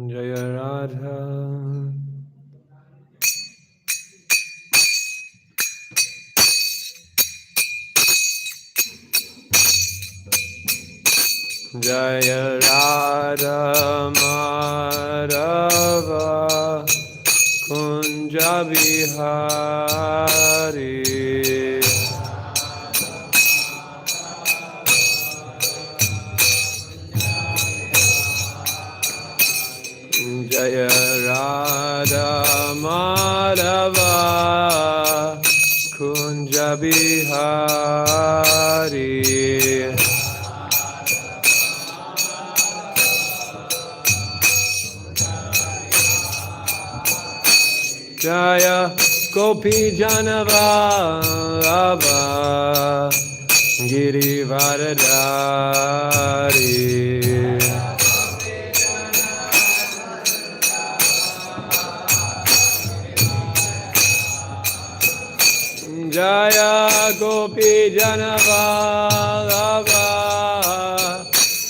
Jaya Radha Jaya Radha Madhava Kunja Bihari Jaya Radha Madhava Kunja Bihari Jaya Gopi Janavallabha Girivaradari Jaya Gopi Janavallabha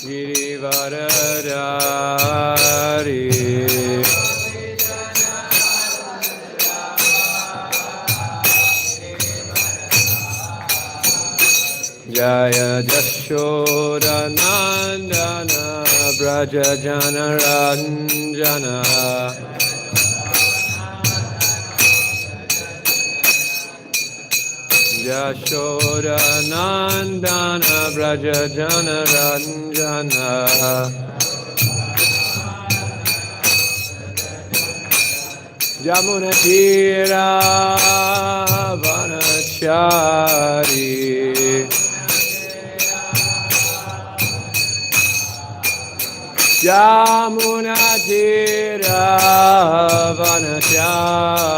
Girivaradari Jaya Jashoda Nandana Braja Jana Ranjana Yashoda Nandana Braja Jana Ranjana Jamuna Tira Vanachari Jamuna Tira Vanachari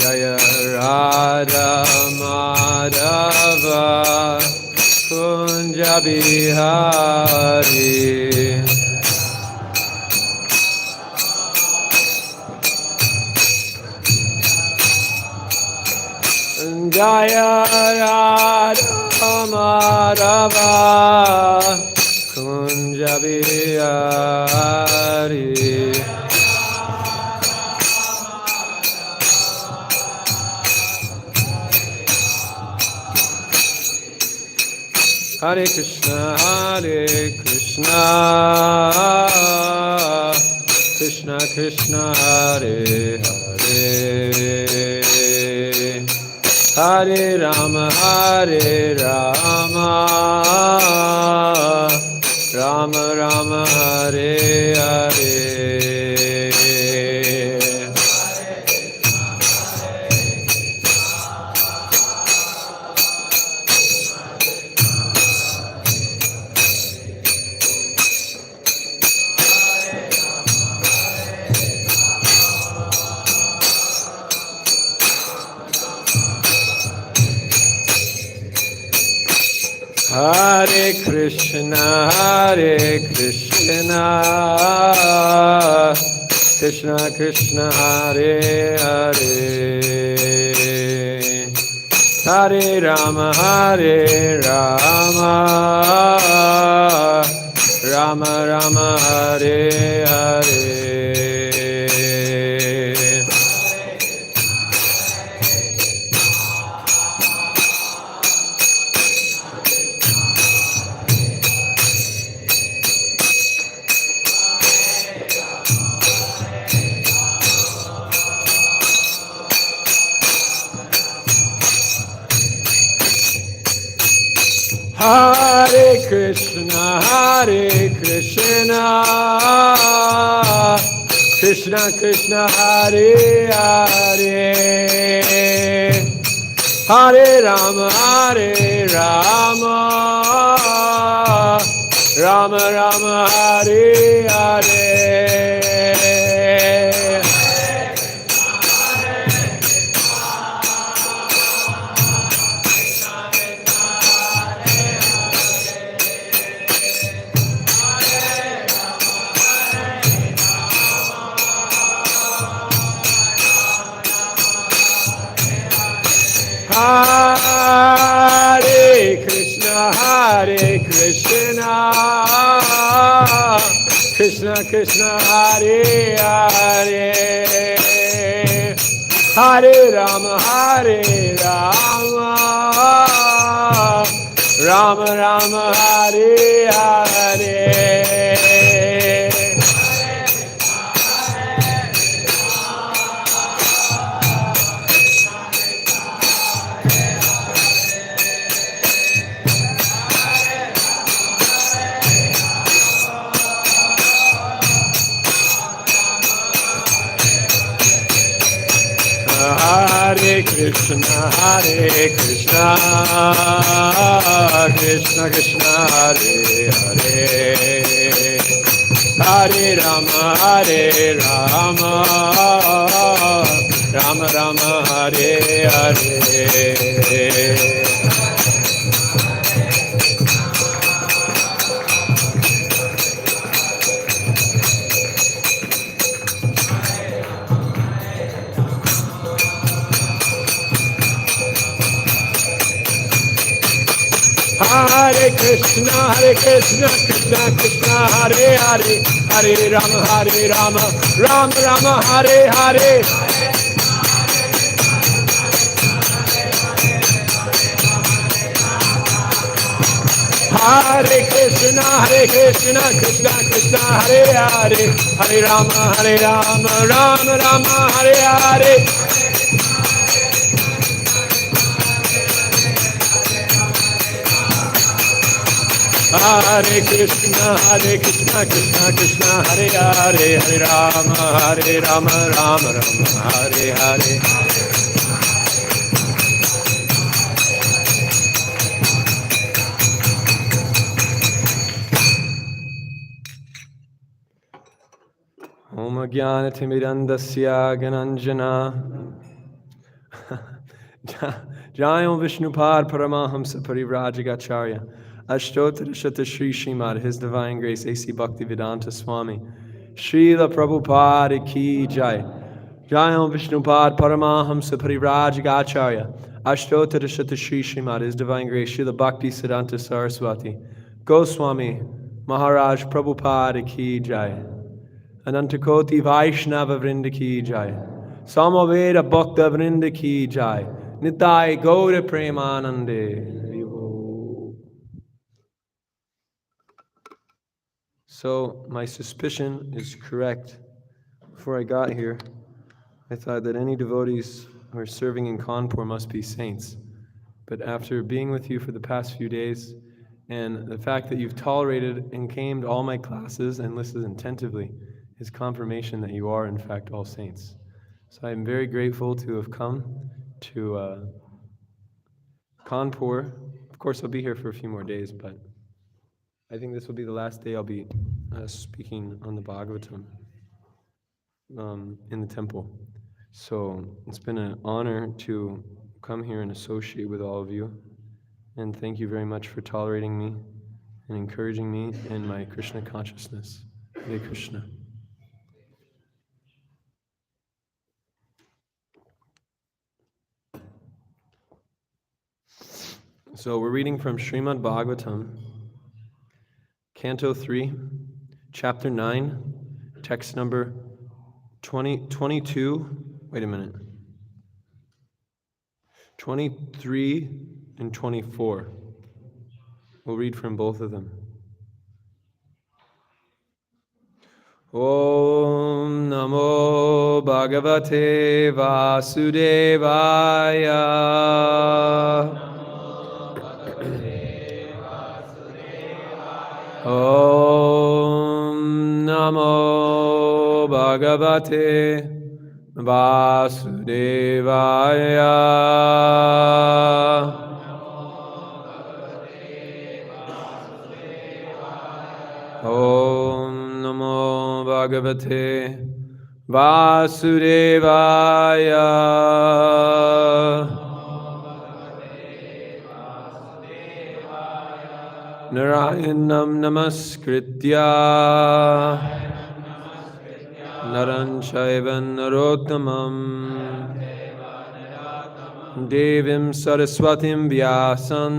Jaya Radha Madhava Kunja Bihari Jaya Radha Madhava Kunja Bihari Hare Krishna, Krishna Krishna, Hare Hare, Hare Rama, Rama Rama, Hare Hare. Hare Krishna, Krishna Krishna, Hare Hare, Hare Rama, Rama Rama, Hare Hare. Hare Krishna, Krishna Krishna, Hare Hare, Hare Rama, Rama Rama, Hare Hare. Hare Krishna, Krishna Krishna, Hare Hare, Hare Rama, Rama Rama, Hare Hare. Hare Krishna, Krishna Krishna, Hare Hare, Hare Rama, Rama Rama, Hare Hare. Hare Krishna, Krishna Krishna, Hare Hare, Hare Rama, Rama Rama, Hare Hare. Hare Krishna, Krishna Krishna, Hare Hare, Hare Rama, Rama Rama, Hare Hare. Hare Krishna, Krishna Krishna, Hare Hare, Hare Rama, Rama Rama, Hare Hare. Om Jnanatimidandasya Gananjana Jayam Vishnupad Paramahamsa Parivrajagacharya Ashtottara Shata Shri Srimad, His Divine Grace A.C. Bhaktivedanta Swami Srila Prabhupada Ki Jai. Jayam Vishnupad Paramahamsa Parivrajagacharya Ashtottara Shata Shri Srimad, His Divine Grace Srila Bhakti Siddhanta Saraswati Goswami Maharaj Prabhupada Ki Jai. Anantakoti Vaishnava Vrinda Ki Jai. Samaveda Bhakta Vrinda Ki Jai. Nitai Gaura Premanande. So my suspicion is correct. Before I got here, I thought that any devotees who are serving in Kanpur must be saints. But after being with you for the past few days, and the fact that you've tolerated and came to all my classes and listened attentively is confirmation that you are in fact all saints. So I'm very grateful to have come to Kanpur. Of course, I'll be here for a few more days, but I think this will be the last day I'll be speaking on the Bhagavatam in the temple. So it's been an honor to come here and associate with all of you. And thank you very much for tolerating me and encouraging me in my Krishna consciousness. Hare Krishna. So we're reading from Srimad Bhagavatam, Canto 3, Chapter 9, text number 22, wait a minute, 23 and 24. We'll read from both of them. Om Namo Bhagavate Vasudevaya. Om Namo Bhagavate Vasudevaya. Om Namo Bhagavate Vasudevaya. Narayanam Namaskritya Naran Chaiva Narottamam Devim Saraswatim Vyasam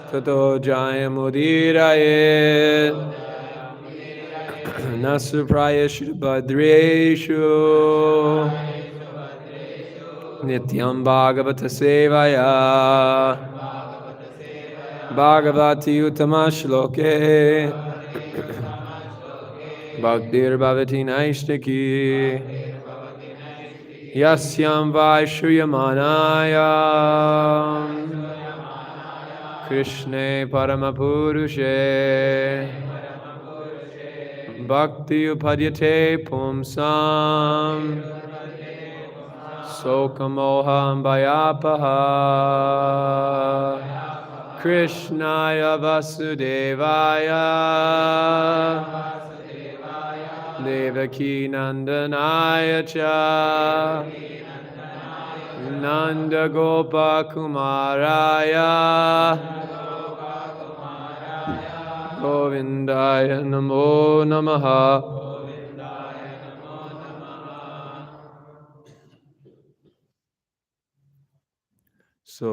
Tato Jayamudiraye Nasuprayeshu Bhadreshu Nityam Bhagavata Sevaya Bhagavati Uttama Shloke Bhaktir Bhavati Naishtaki Yasyam Vaishyamanayam Krishne Paramapurushe Bhakti Upadyate Pumsam Sokamoham Vayapaha Krishnaya Vasudevaya Devaki Nandanaya Cha Nanda Gopa Kumaraya Govindaya Namo Namaha. So,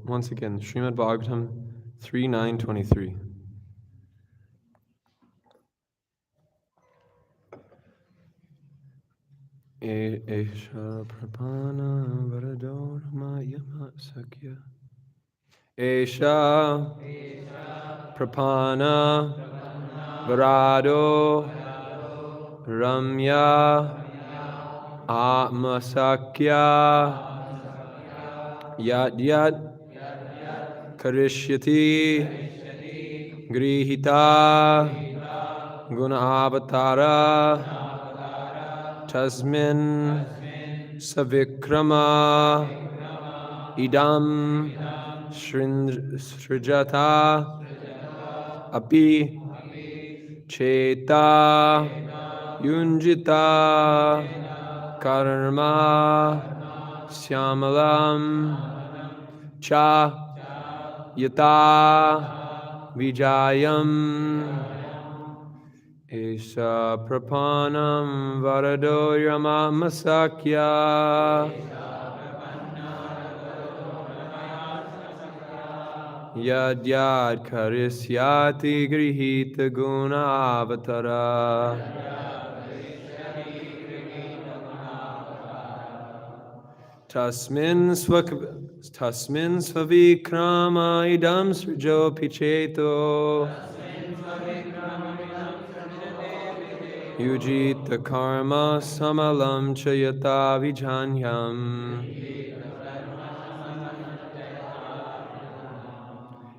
once again, Srimad Bhagavatam 3:9-23. Esha Prapana Varadorma Yama Sakya Esha Prapana Varado Ramya Atmasakya Yat Yat Karishyati Grihita Guna Avatara Tasmin Savikrama Idam Srijata Api Cheta Yunjita Karma Syamalam Cha Yata Vijayam Esha Prapanam Varado Yama Masakya Yad Yad Karisyati Grihita Guna Avatara Tasmin Svavikrama Idam Srijo Picheto Yujita Karma Samalam Chayata Vijanyam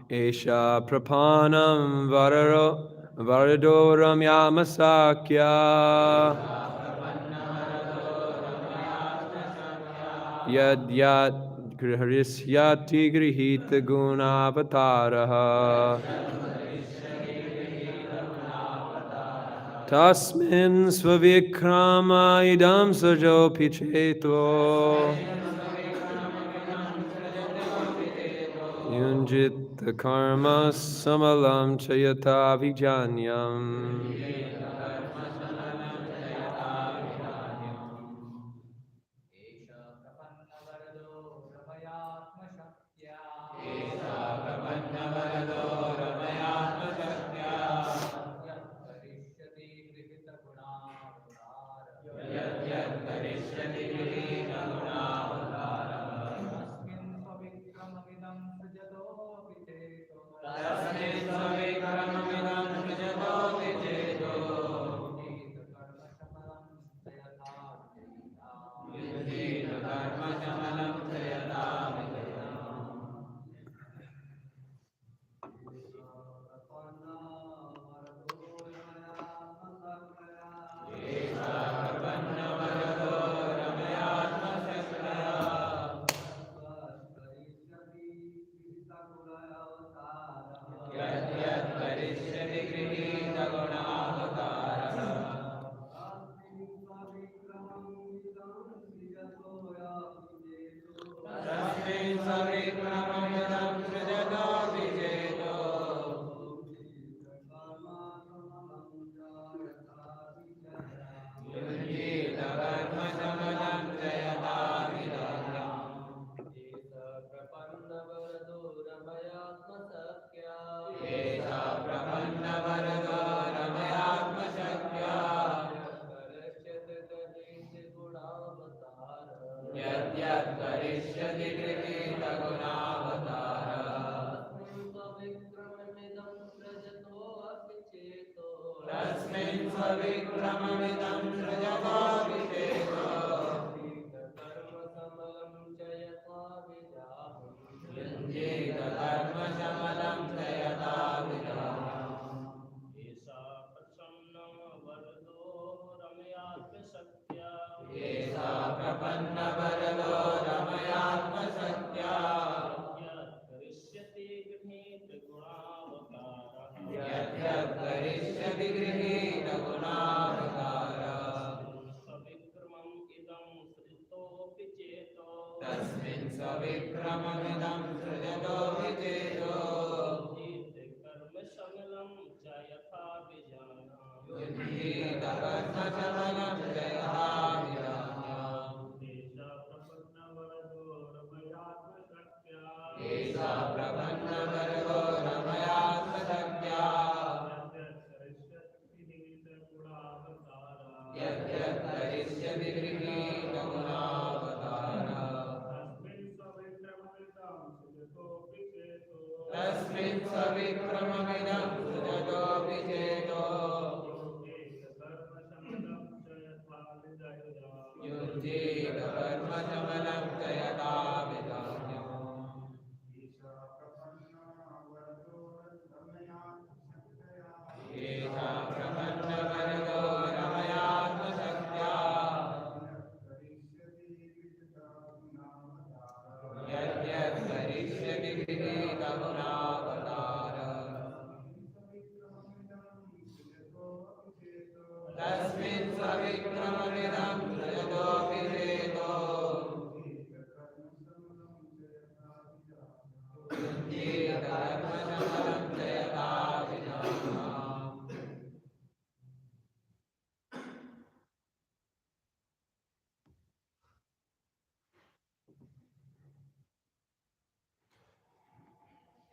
Esha Prapanam Varadoram Yamasakya Yad Yad Hrisyati Grihita Gunavataraha Tasmin Svavikrama Idam Sajo Picheto Yunjit Karma Samalam Chayata Vijanyam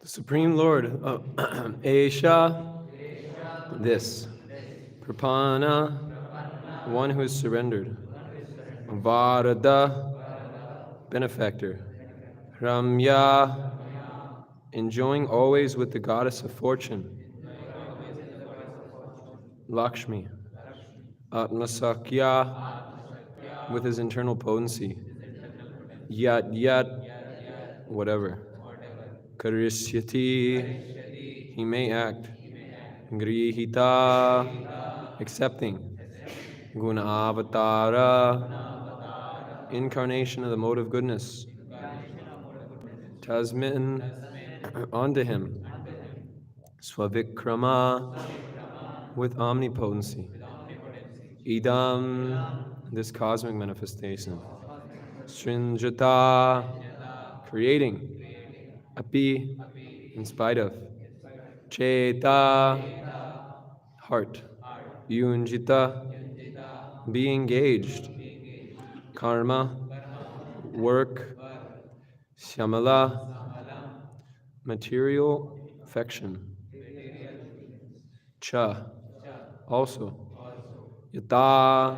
The Supreme Lord, Esha, this, Prapana, one who is surrendered, Varada, benefactor, Ramya, enjoying always with the goddess of fortune, Lakshmi, Atmasakya, with his internal potency, Yat, whatever, Karisyati, he may act, Grihita, accepting, Guna Avatara, incarnation of the mode of goodness, Tasmin, onto him, Swavikrama, with omnipotency, Idam, this cosmic manifestation, Srinjata, creating, Api, in spite of, Cheta, heart, Yunjita, be engaged, Karma, work, Shyamala, material affection, Cha, also, Yata,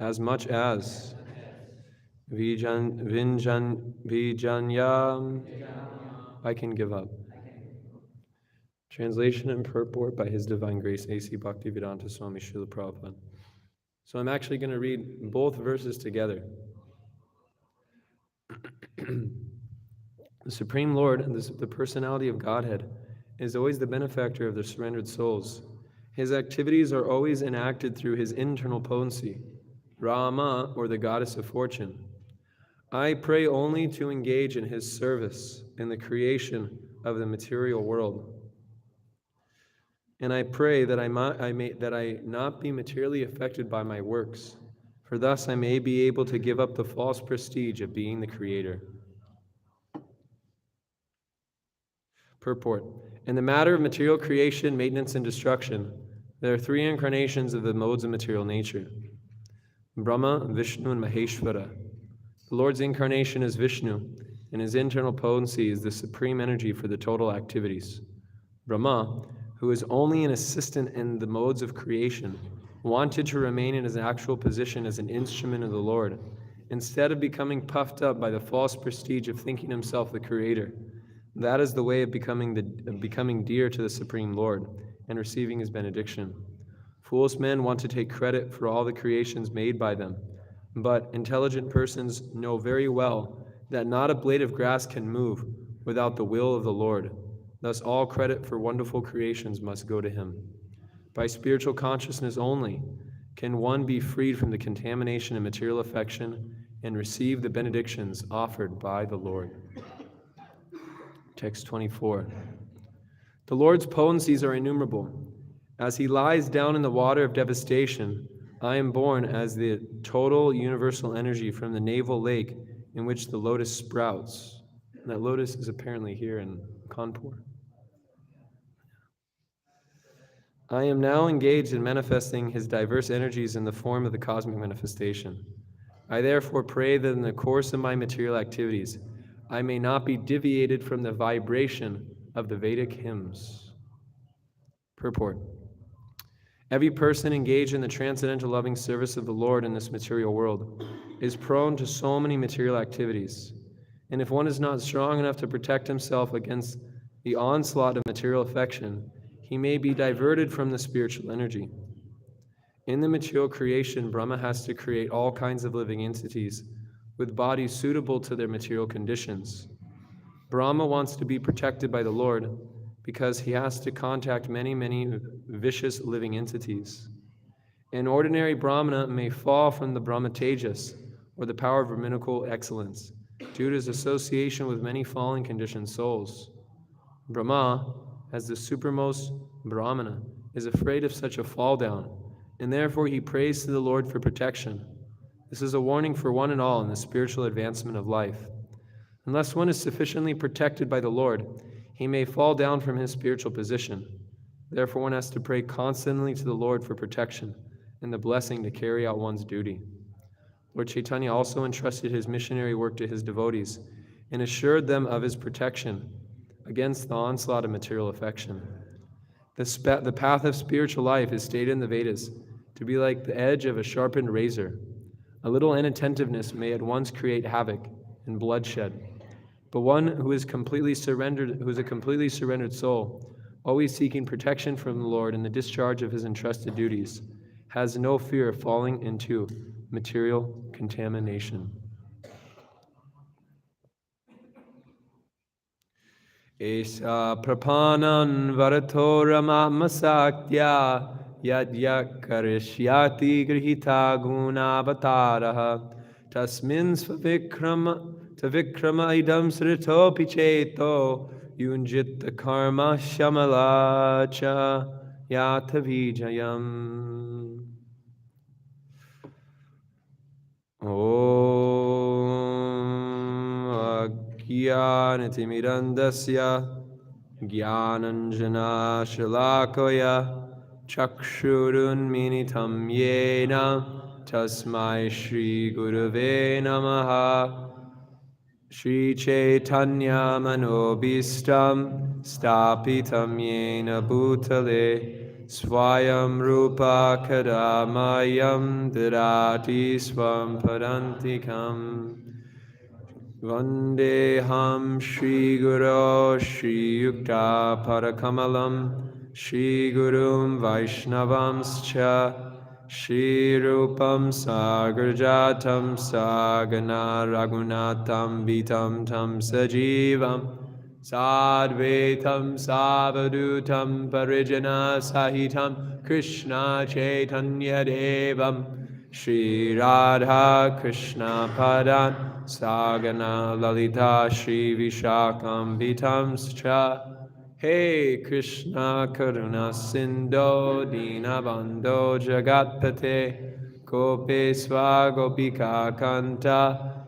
as much as, Vijanyam, I can give up. Translation and purport by His Divine Grace, A.C. Bhaktivedanta Swami Srila Prabhupada. So I'm actually going to read both verses together. The Supreme Lord, the personality of Godhead, is always the benefactor of the surrendered souls. His activities are always enacted through his internal potency, Rama, or the goddess of fortune. I pray only to engage in his service in the creation of the material world. And I pray that I not be materially affected by my works, for thus I may be able to give up the false prestige of being the creator. Purport. In the matter of material creation, maintenance, and destruction, there are three incarnations of the modes of material nature: Brahma, Vishnu, and Maheshvara. The Lord's incarnation is Vishnu, and his internal potency is the supreme energy for the total activities. Brahma, who is only an assistant in the modes of creation, wanted to remain in his actual position as an instrument of the Lord, instead of becoming puffed up by the false prestige of thinking himself the creator. That is the way of becoming dear to the Supreme Lord and receiving his benediction. Foolish men want to take credit for all the creations made by them, but intelligent persons know very well that not a blade of grass can move without the will of the Lord. Thus all credit for wonderful creations must go to him. By spiritual consciousness only can one be freed from the contamination of material affection and receive the benedictions offered by the Lord. Text 24. The Lord's potencies are innumerable. As he lies down in the water of devastation, I am born as the total universal energy from the navel lake in which the lotus sprouts. And that lotus is apparently here in Kanpur. I am now engaged in manifesting his diverse energies in the form of the cosmic manifestation. I therefore pray that in the course of my material activities, I may not be deviated from the vibration of the Vedic hymns. Purport. Every person engaged in the transcendental loving service of the Lord in this material world is prone to so many material activities. And if one is not strong enough to protect himself against the onslaught of material affection, he may be diverted from the spiritual energy. In the material creation, Brahma has to create all kinds of living entities with bodies suitable to their material conditions. Brahma wants to be protected by the Lord because he has to contact many, many vicious living entities. An ordinary Brahmana may fall from the Brahma Tejas, or the power of Brahminical excellence, due to his association with many fallen conditioned souls. Brahma, as the supermost Brahmana, is afraid of such a fall down, and therefore he prays to the Lord for protection. This is a warning for one and all in the spiritual advancement of life. Unless one is sufficiently protected by the Lord, he may fall down from his spiritual position. Therefore, one has to pray constantly to the Lord for protection and the blessing to carry out one's duty. Lord Chaitanya also entrusted his missionary work to his devotees and assured them of his protection against the onslaught of material affection. The path of spiritual life is stated in the Vedas to be like the edge of a sharpened razor. A little inattentiveness may at once create havoc and bloodshed. But one who is a completely surrendered soul, always seeking protection from the Lord in the discharge of his entrusted duties, has no fear of falling into material contamination. Esa prapanan varatoramamasaktya yadya karishyati grihita gunavataraha tasmin svavikrama idam sritopi cheto yunjit karma shamalacha yatavijayam. Om Agyanatimirandasya Gyananjana Shalakaya Chakshurunminitam Yena Tasmai Shri Gurave Namaha. Shri Chaitanya Manobhistam Stapitam Yena Bhutale Swayam Rupa Kadamayam Didati Swam Padantikam Vandeham Shri Guru Shri Yukta Parakamalam Shri Gurum Vaishnavamscha Shri Rupam Sagarjatam Sagana Raghunatam Vitam Tam Sajivam Sadvetam Savadutam Parijana Sahitam Krishna Chaitanya Devam Shri Radha Krishna Padan Sagana Lalita Shri Vishakam Vitam Scha. Hey Krishna Karuna Sindho Dinabandho Jagatpate Gopesva Gopika Kanta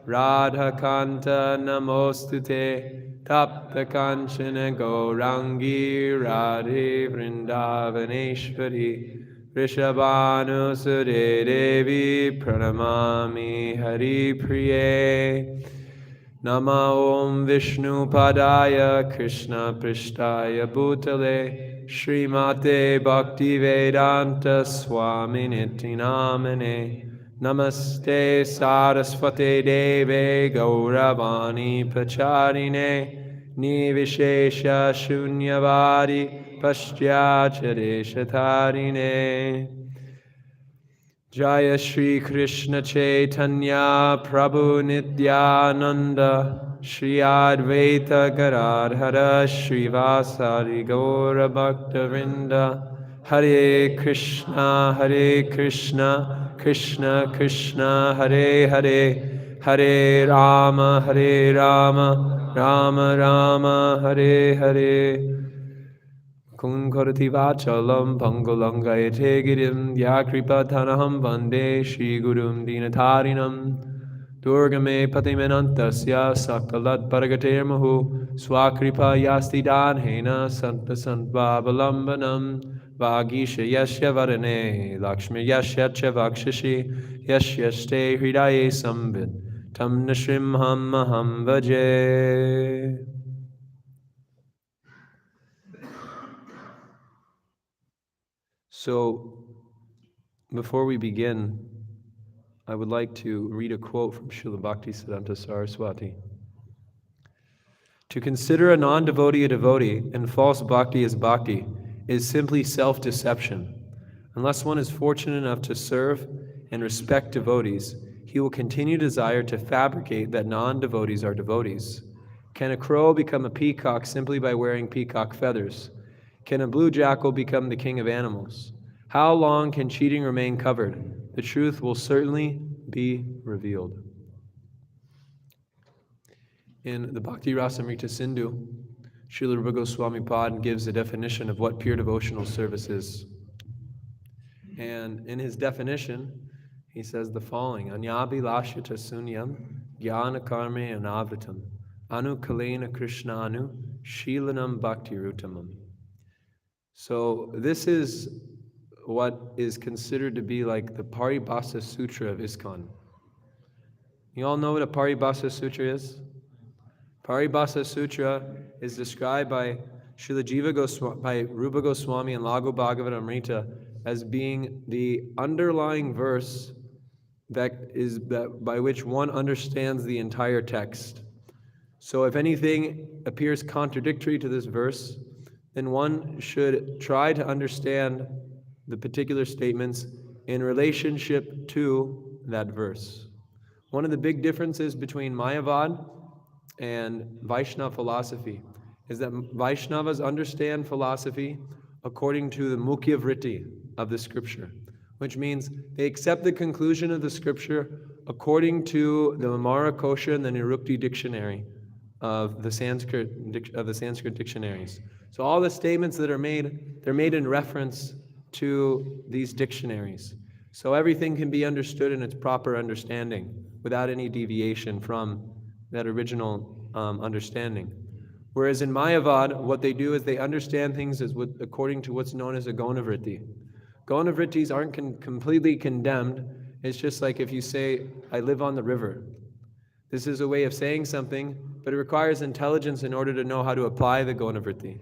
Radha Kanta Namostute Tapta Kanchana Gaurangi Radhe Vrindavaneshwari Rishabhanusure Devi Pranamami Hari Priye. Nama Om Vishnu Padaya Krishna Prishtaya Bhutale Srimate Bhakti Vedanta Swami Niti Namane Namaste Saraswate Deve Gauravani Pacharine Nivishesha Shunyavadi Pashyachadeshatarine. Jaya Shri Krishna Chaitanya Prabhu Nityananda Shri Advaita Gadadhara Shri Vasari Gaura Bhakta Vrinda. Hare Krishna Krishna Krishna Hare Hare Hare Rama Rama Rama Hare Hare. Kunkarati vachalam pangulangayate girim yakripatanaham vande Shri Gurum Dinatarinam Durgame patimenantasya saktalat paragater mahu swakripa yasti danhena santa santvabalambanam vagisha yasya varane lakshmi yasya chavakshashi yasya ste hridaye sambit tam nashrimham maham vaje. So, before we begin, I would like to read a quote from Srila Bhaktisiddhanta Saraswati. To consider a non-devotee a devotee and false bhakti as bhakti is simply self-deception. Unless one is fortunate enough to serve and respect devotees, he will continue to desire to fabricate that non-devotees are devotees. Can a crow become a peacock simply by wearing peacock feathers? Can a blue jackal become the king of animals? How long can cheating remain covered? The truth will certainly be revealed. In the Bhakti Rasamrita Sindhu, Srila Rupa Goswami Pad gives a definition of what pure devotional service is. And in his definition, he says the following: Anyabhi lashyata sunyam jnana karme anavritam anu kalena krishnanu shilanam bhakti rutamam. So this is what is considered to be like the Paribhasa Sutra of ISKCON. You all know what a Paribhasa Sutra is? Paribhasa Sutra is described by Srila Jiva Goswami, by Rupa Goswami and Lago Bhagavatamrita as being the underlying verse by which one understands the entire text. So if anything appears contradictory to this verse, then one should try to understand the particular statements in relationship to that verse. One of the big differences between Mayavad and Vaishnava philosophy is that Vaishnavas understand philosophy according to the Mukhya Vritti of the scripture, which means they accept the conclusion of the scripture according to the Mamara Kosha and the Nirukti dictionary of the Sanskrit dictionaries. So all the statements that are made, they're made in reference to these dictionaries. So everything can be understood in its proper understanding without any deviation from that original understanding. Whereas in Mayavad, what they do is they understand things according to what's known as a Gonavritti. Gonavrittis aren't completely condemned. It's just like if you say, I live on the river. This is a way of saying something, but it requires intelligence in order to know how to apply the Gonavritti.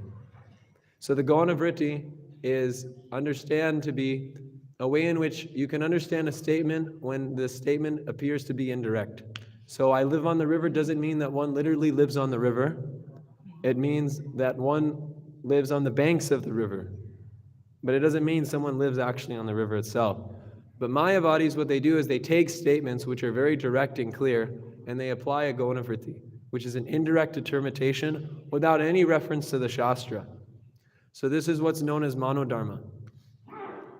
So the Gonavritti is understand to be a way in which you can understand a statement when the statement appears to be indirect. So I live on the river doesn't mean that one literally lives on the river. It means that one lives on the banks of the river. But it doesn't mean someone lives actually on the river itself. But Mayavadis, what they do is they take statements which are very direct and clear, and they apply a Gonavritti, which is an indirect determination without any reference to the Shastra. So this is what's known as Manodharma.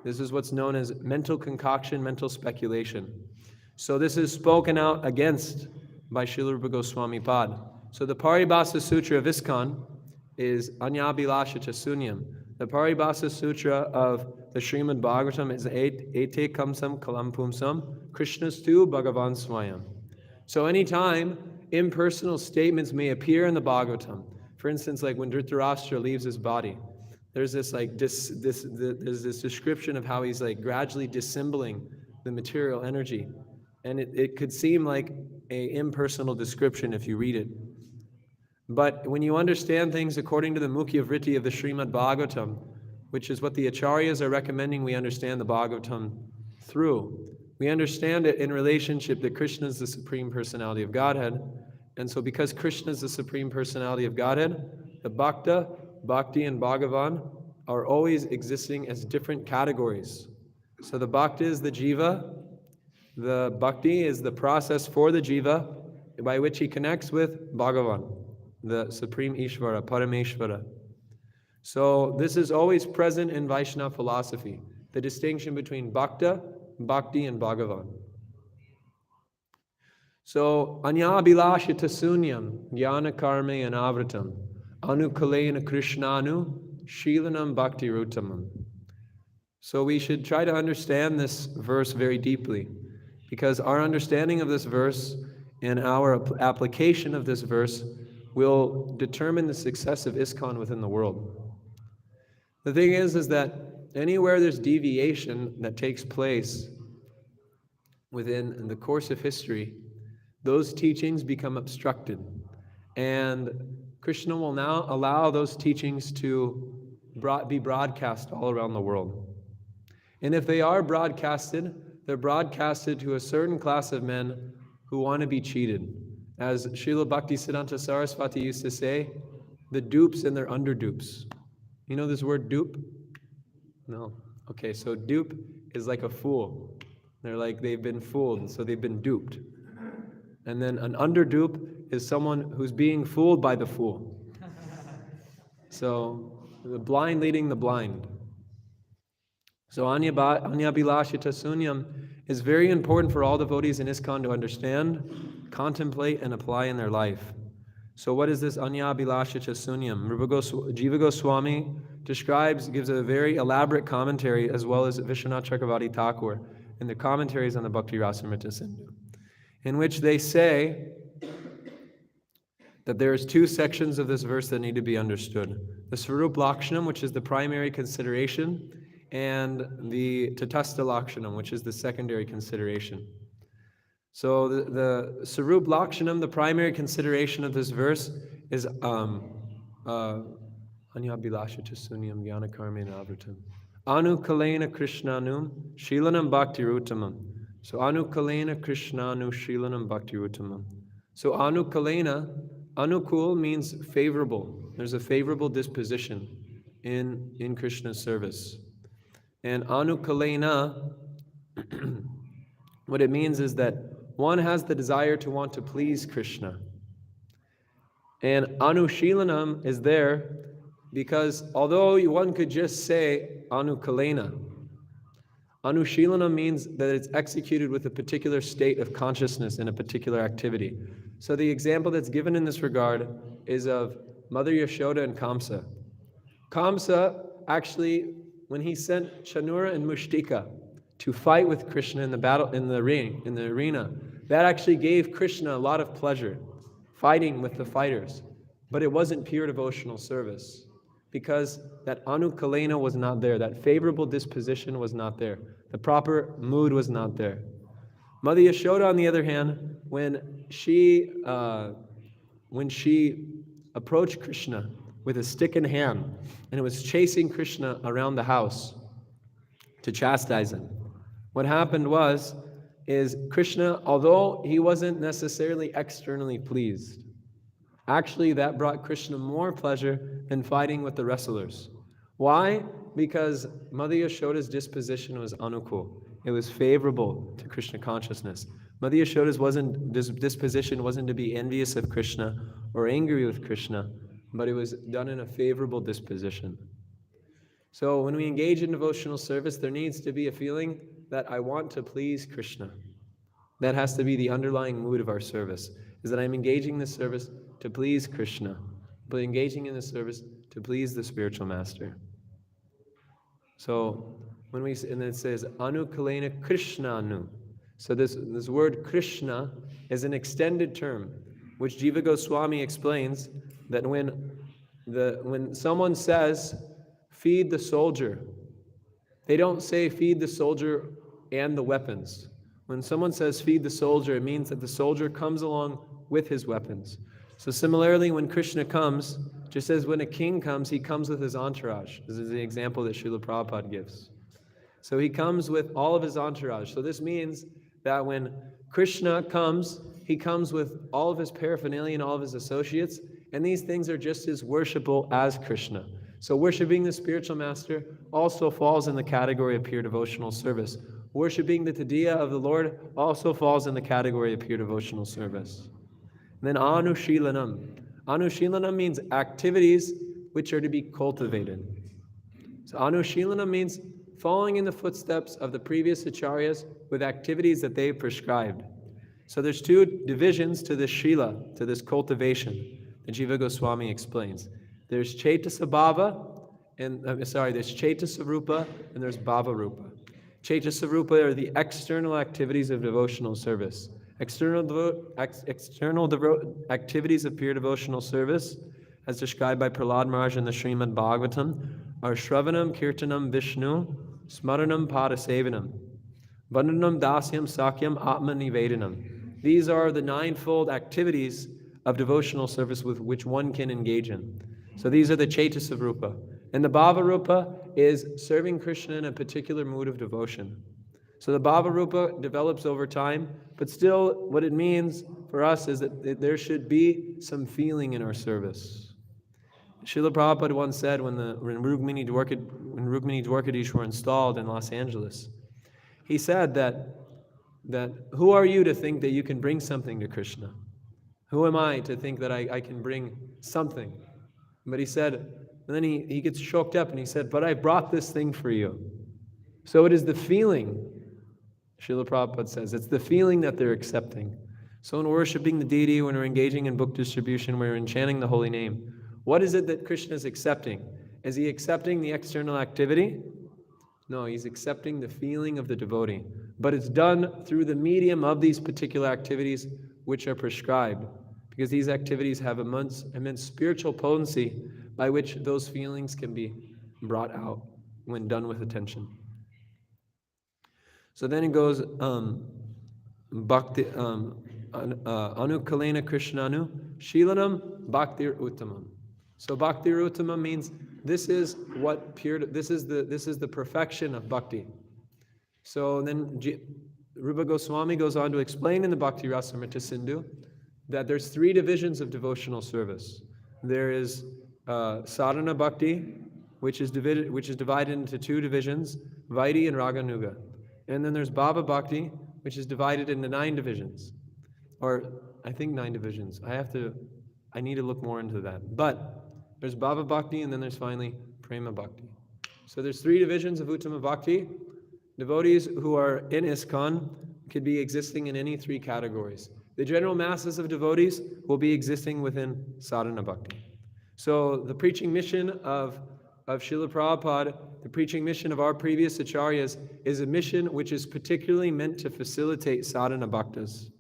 This is what's known as mental concoction, mental speculation. So this is spoken out against by Srila Rupa Goswami Pad. So the Paribhasa Sutra of ISKCON is Anyabhilasha Sunyam. The Paribhasa Sutra of the Srimad Bhagavatam is Ete Kamsam Kalampumsam Krishnastu Bhagavan Swayam. So anytime impersonal statements may appear in the Bhagavatam, for instance, like when Dhritarashtra leaves his body, there's this description of how he's like gradually dissembling the material energy. And it could seem like an impersonal description if you read it. But when you understand things according to the Mukhya Vritti of the Srimad Bhagavatam, which is what the Acharyas are recommending we understand the Bhagavatam through, we understand it in relationship that Krishna is the Supreme Personality of Godhead. And so because Krishna is the Supreme Personality of Godhead, the Bhakta, Bhakti, and Bhagavan are always existing as different categories. So the Bhakta is the Jiva, the Bhakti is the process for the Jiva by which he connects with Bhagavan, the Supreme Ishvara, Parameshvara. So this is always present in Vaishnava philosophy, the distinction between Bhakta, Bhakti, and Bhagavan. So, Anyabhilashita sunyam, jnana karme anavritam, anukalena krishnanu, shilanam bhakti rutamam. So we should try to understand this verse very deeply, because our understanding of this verse and our application of this verse will determine the success of ISKCON within the world. The thing is that anywhere there's deviation that takes place within the course of history, those teachings become obstructed. And Krishna will now allow those teachings to be broadcast all around the world. And if they are broadcasted, they're broadcasted to a certain class of men who want to be cheated. As Srila Bhaktisiddhanta Saraswati used to say, the dupes and their underdupes. You know this word dupe? No. Okay, so dupe is like a fool. They're like they've been fooled, so they've been duped. And then an underdupe is someone who's being fooled by the fool. So the blind leading the blind. So Anyabhilashita sunyam is very important for all devotees in ISKCON to understand, contemplate, and apply in their life. So what is this Anyabhilasha Sunyam? Jiva Goswami gives a very elaborate commentary, as well as Vishwanath Chakravarti Thakur in the commentaries on the Bhakti Rasamrita Sindhu, in which they say that there's two sections of this verse that need to be understood. The Svarup Lakshanam, which is the primary consideration, and the Tatastha Lakshanam, which is the secondary consideration. So the Sarup Lakshanam, the primary consideration of this verse is Anyabhilasha Sunyam Jnana Karmena Avritam. Anu Kalena Krishnanum Shilanam Bhakti Rutamam. So Anu Kalena Krishnanu Shilanam Bhakti Rutamam. So Anu Kalena, Anukul means favorable. There's a favorable disposition in Krishna's service. And Anu Kalena, what it means is that one has the desire to want to please Krishna. And Anushilanam is there because although one could just say Anukalena, Anushilanam means that it's executed with a particular state of consciousness in a particular activity. So the example that's given in this regard is of Mother Yashoda and Kamsa. Kamsa actually, when he sent Chanura and Mushtika to fight with Krishna in the battle, in the arena, that actually gave Krishna a lot of pleasure, fighting with the fighters. But it wasn't pure devotional service, because that Anukalena was not there, that favorable disposition was not there, the proper mood was not there. Mother Yashoda, on the other hand, when she approached Krishna with a stick in hand, and it was chasing Krishna around the house to chastise him, what happened is Krishna, although he wasn't necessarily externally pleased, actually that brought Krishna more pleasure than fighting with the wrestlers. Why? Because Mother Yashoda's disposition was anukul. It was favorable to Krishna consciousness. Mother Yashoda's disposition wasn't to be envious of Krishna or angry with Krishna, but it was done in a favorable disposition. So when we engage in devotional service, there needs to be a feeling that I want to please Krishna. That has to be the underlying mood of our service, is that I'm engaging this service to please Krishna, but engaging in this service to please the spiritual master. So and it says Anu Kalena Krishna Anu. So this word Krishna is an extended term, which Jiva Goswami explains that when someone says feed the soldier, they don't say feed the soldier and the weapons. When someone says feed the soldier, it means that the soldier comes along with his weapons. So similarly, when Krishna comes, just as when a king comes, he comes with his entourage. This is the example that Srila Prabhupada gives. So he comes with all of his entourage. So this means that when Krishna comes, he comes with all of his paraphernalia and all of his associates, and these things are just as worshipable as Krishna. So worshiping the spiritual master also falls in the category of pure devotional service. Worshipping the Tadiya of the Lord also falls in the category of pure devotional service. And then Anushilanam. Anushilanam means activities which are to be cultivated. So Anushilanam means following in the footsteps of the previous acharyas with activities that they've prescribed. So there's two divisions to this shila, to this cultivation, that Jiva Goswami explains. There's Chaitasa Bhava, there's Chaitasa Rupa, and there's Bhava Rupa. Chaitasa Rupa are the external activities of devotional service. External activities of pure devotional service, as described by Prahlad Maharaj in the Srimad Bhagavatam, are Shravanam, Kirtanam, Vishnu, Smaranam, Padasevanam, Vandanam, Dasyam, Sakyam, Atma Nivedanam. These are the ninefold activities of devotional service with which one can engage in. So these are the Chaitasa Rupa. And the Bhava Rupa is serving Krishna in a particular mood of devotion. So the Bhava Rupa develops over time, but still what it means for us is that there should be some feeling in our service. Srila Prabhupada once said when Rukmini Dwarkadish were installed in Los Angeles, he said that who are you to think that you can bring something to Krishna? Who am I to think that I can bring something? But he said, and then he gets choked up and he said, but I brought this thing for you. So it is the feeling, Srila Prabhupada says, it's the feeling that they're accepting. So when we're worshiping the deity, when we're engaging in book distribution, when we're enchanting the holy name, what is it that Krishna is accepting? Is he accepting the external activity? No, he's accepting the feeling of the devotee. But it's done through the medium of these particular activities which are prescribed, because these activities have immense spiritual potency by which those feelings can be brought out when done with attention. So then it goes, Bhakti, Anukalena Krishnanu, Shilanam Bhaktir Uttamam. So Bhaktir Uttamam means this is the perfection of bhakti. So then Rupa Goswami goes on to explain in the Bhakti Rasamrita Sindhu that there's 3 divisions of devotional service. There is sadhana bhakti, which is divided into 2 divisions, Vaidhi and Raganuga. And then there's bhava bhakti, which is divided into 9 divisions. Or I think 9 divisions. I need to look more into that. But there's bhava bhakti, and then there's finally prema bhakti. So there's 3 divisions of Uttama bhakti. Devotees who are in ISKCON could be existing in any 3 categories. The general masses of devotees will be existing within sadhana bhakti. So the preaching mission of Srila Prabhupada, the preaching mission of our previous acharyas, is a mission which is particularly meant to facilitate sadhana bhaktas.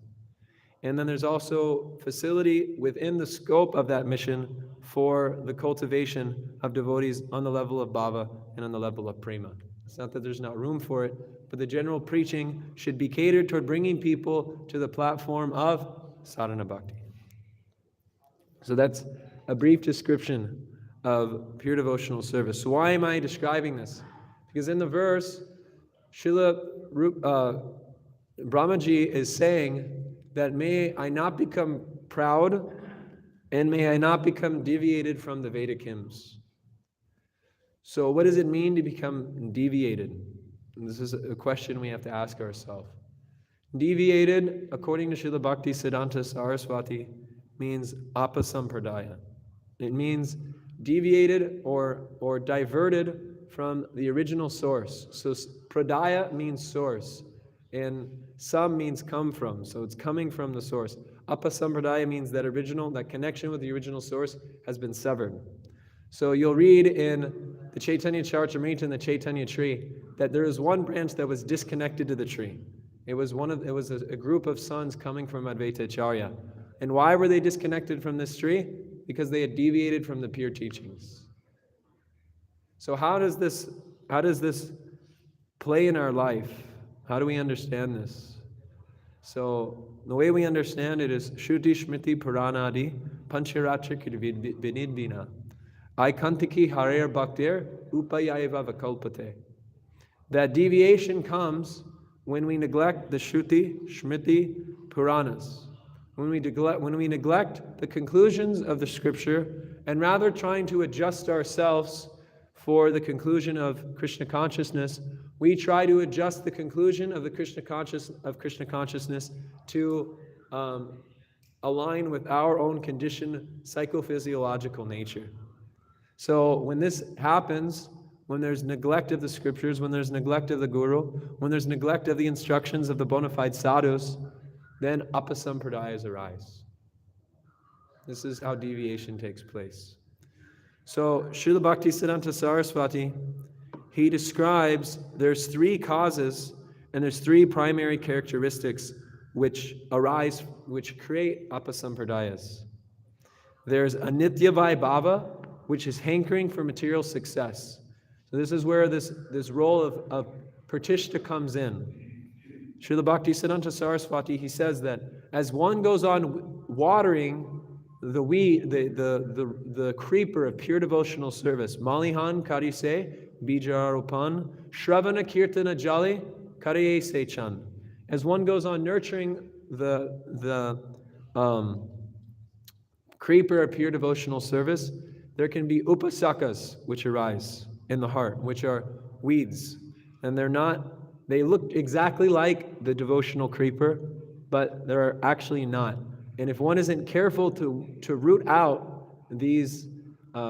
And then there's also facility within the scope of that mission for the cultivation of devotees on the level of bhava and on the level of prema. It's not that there's not room for it, but the general preaching should be catered toward bringing people to the platform of sadhana bhakti. So that's a brief description of pure devotional service. So why am I describing this? Because in the verse, Brahmaji is saying that may I not become proud and may I not become deviated from the Vedic hymns. So what does it mean to become deviated? And this is a question we have to ask ourselves. Deviated, according to Srila Bhakti Siddhanta Saraswati, means apasampradaya. It means deviated or diverted from the original source. So pradaya means source, and sam means come from. So it's coming from the source. Apasampradaya means that connection with the original source has been severed. So you'll read in the Chaitanya Charitamrita and the Chaitanya tree that there is one branch that was disconnected to the tree. It was a group of sons coming from Advaita Acharya. And why were they disconnected from this tree? Because they had deviated from the pure teachings. So how does this play in our life? How do we understand this? So the way we understand it is Shruti Shmriti Puranadi Pancharatra Vinidbina Aikantiki Harer Bhaktir Upayaiva Vakalpate. That deviation comes when we neglect the Shruti, Shmriti, Puranas. When we neglect the conclusions of the scripture and rather trying to adjust ourselves for the conclusion of Krishna consciousness, we try to adjust the conclusion of the Krishna consciousness to align with our own conditioned psychophysiological nature. So when this happens, when there's neglect of the scriptures, when there's neglect of the guru, when there's neglect of the instructions of the bona fide sadhus, then apasampradayas arise. This is how deviation takes place. So Srila Bhakti Siddhanta Saraswati, he describes there's 3 causes and there's 3 primary characteristics which create apasampradayas. There's anityavai bhava, which is hankering for material success. So this is where this role of pratishta comes in. Srila Bhakti Siddhanta Saraswati, he says that as one goes on watering the weed, the creeper of pure devotional service, Malihan Karise, Bijaropan, Shravana Kirtana Jali, Karaye Sechan. As one goes on nurturing the creeper of pure devotional service, there can be upasakas which arise in the heart, which are weeds. And they look exactly like the devotional creeper, but they're actually not. And if one isn't careful to root out these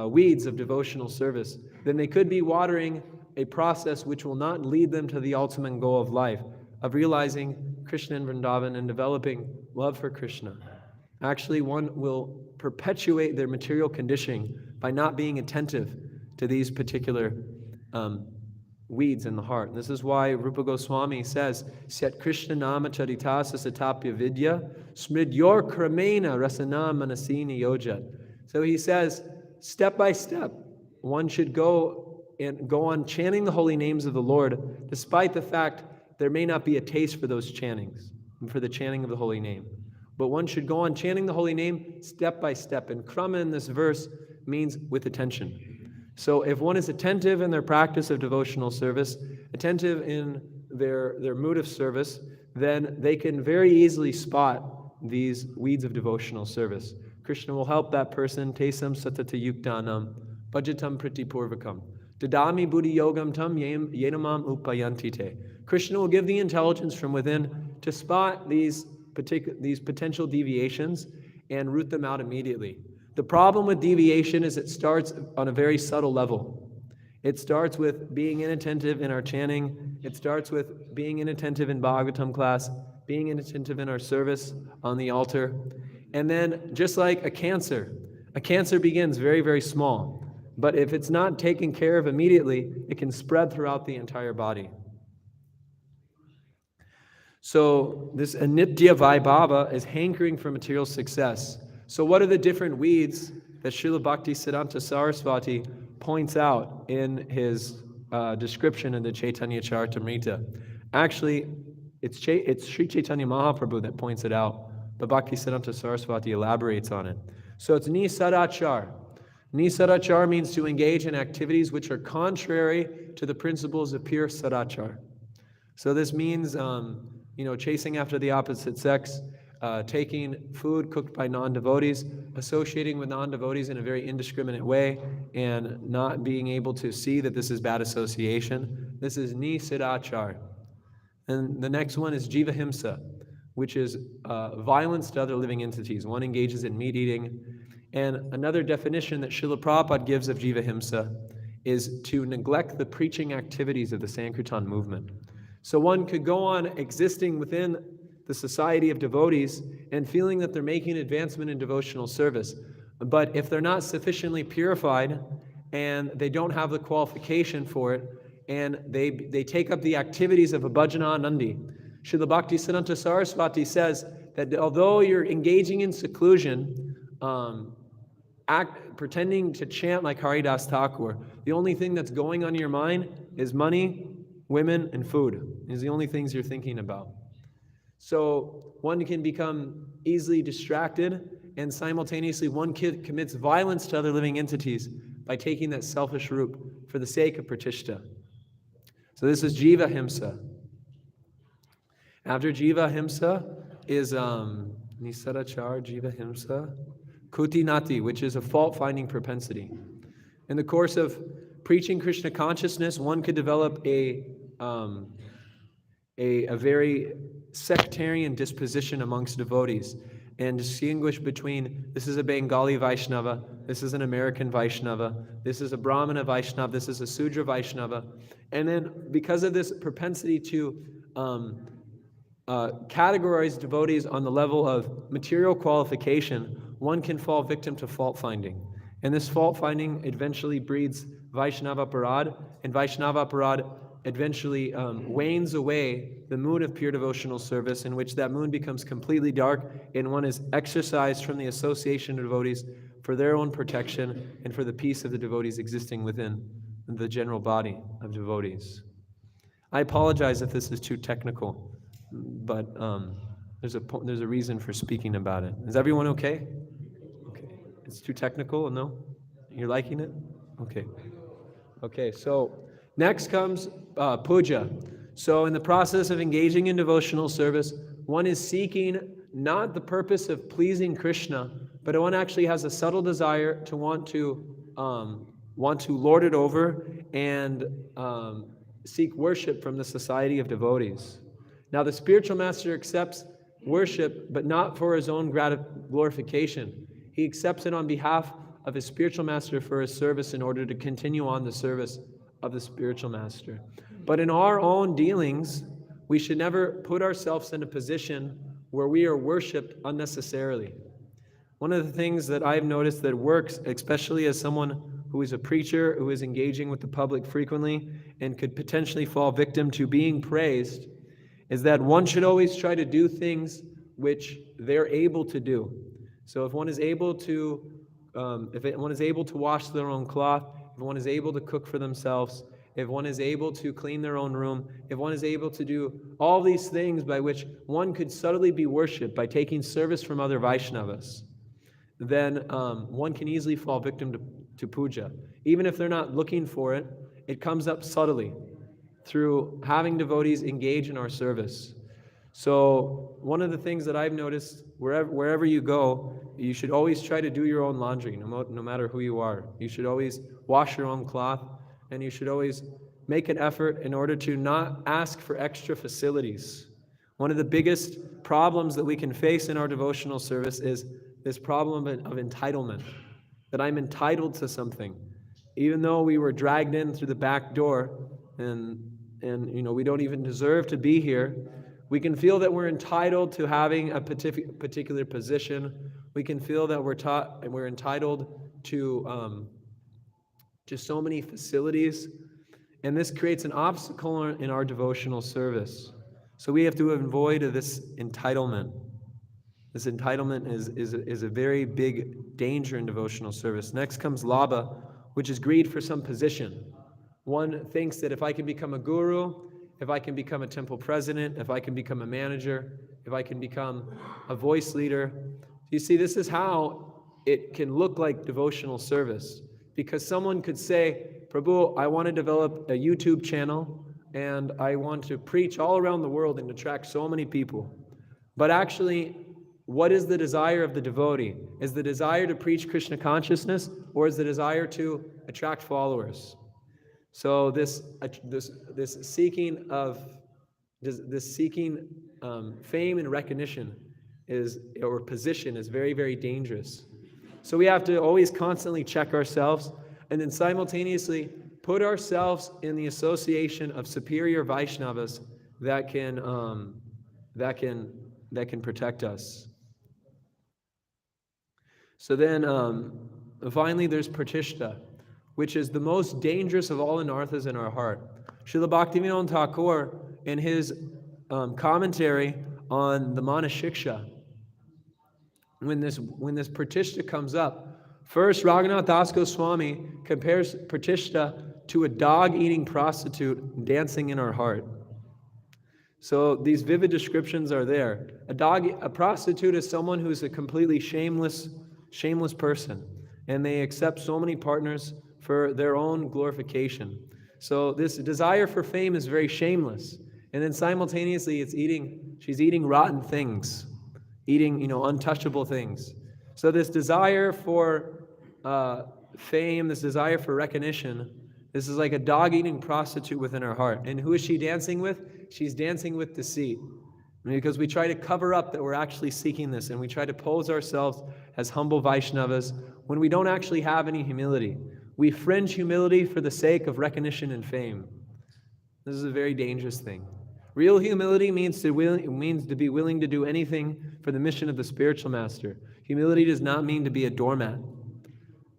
weeds of devotional service, then they could be watering a process which will not lead them to the ultimate goal of life, of realizing Krishna in Vrindavan and developing love for Krishna. Actually, one will perpetuate their material conditioning by not being attentive to these particular weeds in the heart. And this is why Rupa Goswami says, Syat Krishna nama charitasa satapya vidya smrid yor kramena rasana manasini yojat. So he says, step by step, one should go on chanting the holy names of the Lord, despite the fact there may not be a taste for those chantings, for the chanting of the holy name. But one should go on chanting the holy name step by step. And krama in this verse means with attention. So if one is attentive in their practice of devotional service, attentive in their mood of service, then they can very easily spot these weeds of devotional service. Krishna will help that person, tesam satata yuktanam, bhajatam pritipurvakam, dadami buddhi yogam tam yenamam upayantite. Krishna will give the intelligence from within to spot these potential deviations and root them out immediately. The problem with deviation is it starts on a very subtle level. It starts with being inattentive in our chanting. It starts with being inattentive in Bhagavatam class, being inattentive in our service on the altar. And then just like a cancer begins very, very small. But if it's not taken care of immediately, it can spread throughout the entire body. So this anitya vaibhava is hankering for material success. So what are the different weeds that Srila Bhaktisiddhanta Saraswati points out in his description in the Chaitanya Charitamrita? Actually, it's Sri Chaitanya Mahaprabhu that points it out, but Bhaktisiddhanta Saraswati elaborates on it. So it's nisadachar. Nisadachar means to engage in activities which are contrary to the principles of pure sadachar. So this means chasing after the opposite sex, taking food cooked by non-devotees, associating with non-devotees in a very indiscriminate way, and not being able to see that this is bad association. This is nisidachar. And the next one is jivahimsa, which is violence to other living entities. One engages in meat eating. And another definition that Srila Prabhupada gives of jivahimsa is to neglect the preaching activities of the Sankirtan movement. So one could go on existing within the society of devotees and feeling that they're making advancement in devotional service. But if they're not sufficiently purified and they don't have the qualification for it, and they take up the activities of a bhajana nandi, Srila Bhaktisiddhanta Saraswati says that although you're engaging in seclusion, pretending to chant like Haridas Thakur, the only thing that's going on in your mind is money, women, and food. Is the only things you're thinking about. So one can become easily distracted, and simultaneously one commits violence to other living entities by taking that selfish route for the sake of pratishta. So this is jiva himsa. After jiva himsa is nisadachar, jiva himsa, kutinati, which is a fault-finding propensity. In the course of preaching Krishna consciousness, one could develop a very sectarian disposition amongst devotees and distinguish between this is a Bengali Vaishnava, this is an American Vaishnava, this is a Brahmana Vaishnava, this is a Sudra Vaishnava. And then because of this propensity to categorize devotees on the level of material qualification, one can fall victim to fault finding. And this fault finding eventually breeds Vaishnava Parad, and Vaishnava Parad eventually wanes away the moon of pure devotional service, in which that moon becomes completely dark and one is exorcised from the association of devotees for their own protection and for the peace of the devotees existing within the general body of devotees. I apologize if this is too technical, but there's a reason for speaking about it. Is everyone okay? Okay. It's too technical? No? You're liking it? Okay. Okay, so next comes puja. So in the process of engaging in devotional service, one is seeking not the purpose of pleasing Krishna, but one actually has a subtle desire to want to lord it over and seek worship from the society of devotees. Now the spiritual master accepts worship, but not for his own glorification. He accepts it on behalf of his spiritual master for his service in order to continue on the service of the spiritual master. But in our own dealings, we should never put ourselves in a position where we are worshipped unnecessarily. One of the things that I've noticed that works, especially as someone who is a preacher, who is engaging with the public frequently, and could potentially fall victim to being praised, is that one should always try to do things which they're able to do. So if one is able to, one is able to wash their own cloth, if one is able to cook for themselves, if one is able to clean their own room, if one is able to do all these things by which one could subtly be worshipped by taking service from other Vaishnavas, then one can easily fall victim to puja. Even if they're not looking for it, it comes up subtly through having devotees engage in our service. So one of the things that I've noticed, wherever you go, you should always try to do your own laundry, no matter who you are. You should always wash your own cloth, and you should always make an effort in order to not ask for extra facilities. One of the biggest problems that we can face in our devotional service is this problem of entitlement, that I'm entitled to something. Even though we were dragged in through the back door and we don't even deserve to be here, we can feel that we're entitled to having a particular position. We can feel that we're entitled to so many facilities, and this creates an obstacle in our devotional service. So we have to avoid this entitlement. This entitlement is a very big danger in devotional service. Next comes labha, which is greed for some position. One thinks that if I can become a guru, if I can become a temple president, if I can become a manager, if I can become a voice leader. You see, this is how it can look like devotional service. Because someone could say, Prabhu, I want to develop a YouTube channel and I want to preach all around the world and attract so many people. But actually, what is the desire of the devotee? Is the desire to preach Krishna consciousness, or is the desire to attract followers? So this seeking fame and recognition or position is very, very dangerous. So we have to always constantly check ourselves, and then simultaneously put ourselves in the association of superior Vaishnavas that can protect us. So then, finally, there's pratishta, which is the most dangerous of all anarthas in our heart. Srila Bhaktivinoda Thakur, in his commentary on the Manashiksha, when this pratishta comes up, first Raghunath Das Goswami compares pratishta to a dog-eating prostitute dancing in our heart. So these vivid descriptions are there. A prostitute is someone who's a completely shameless person, and they accept so many partners for their own glorification. So this desire for fame is very shameless, and then simultaneously she's eating rotten things, eating untouchable things. So this desire for fame, this desire for recognition, this is like a dog-eating prostitute within her heart. And who is she dancing with? She's dancing with deceit. Because we try to cover up that we're actually seeking this, and we try to pose ourselves as humble Vaishnavas when we don't actually have any humility. We fringe humility for the sake of recognition and fame. This is a very dangerous thing. Real humility means to be willing to do anything for the mission of the spiritual master. Humility does not mean to be a doormat.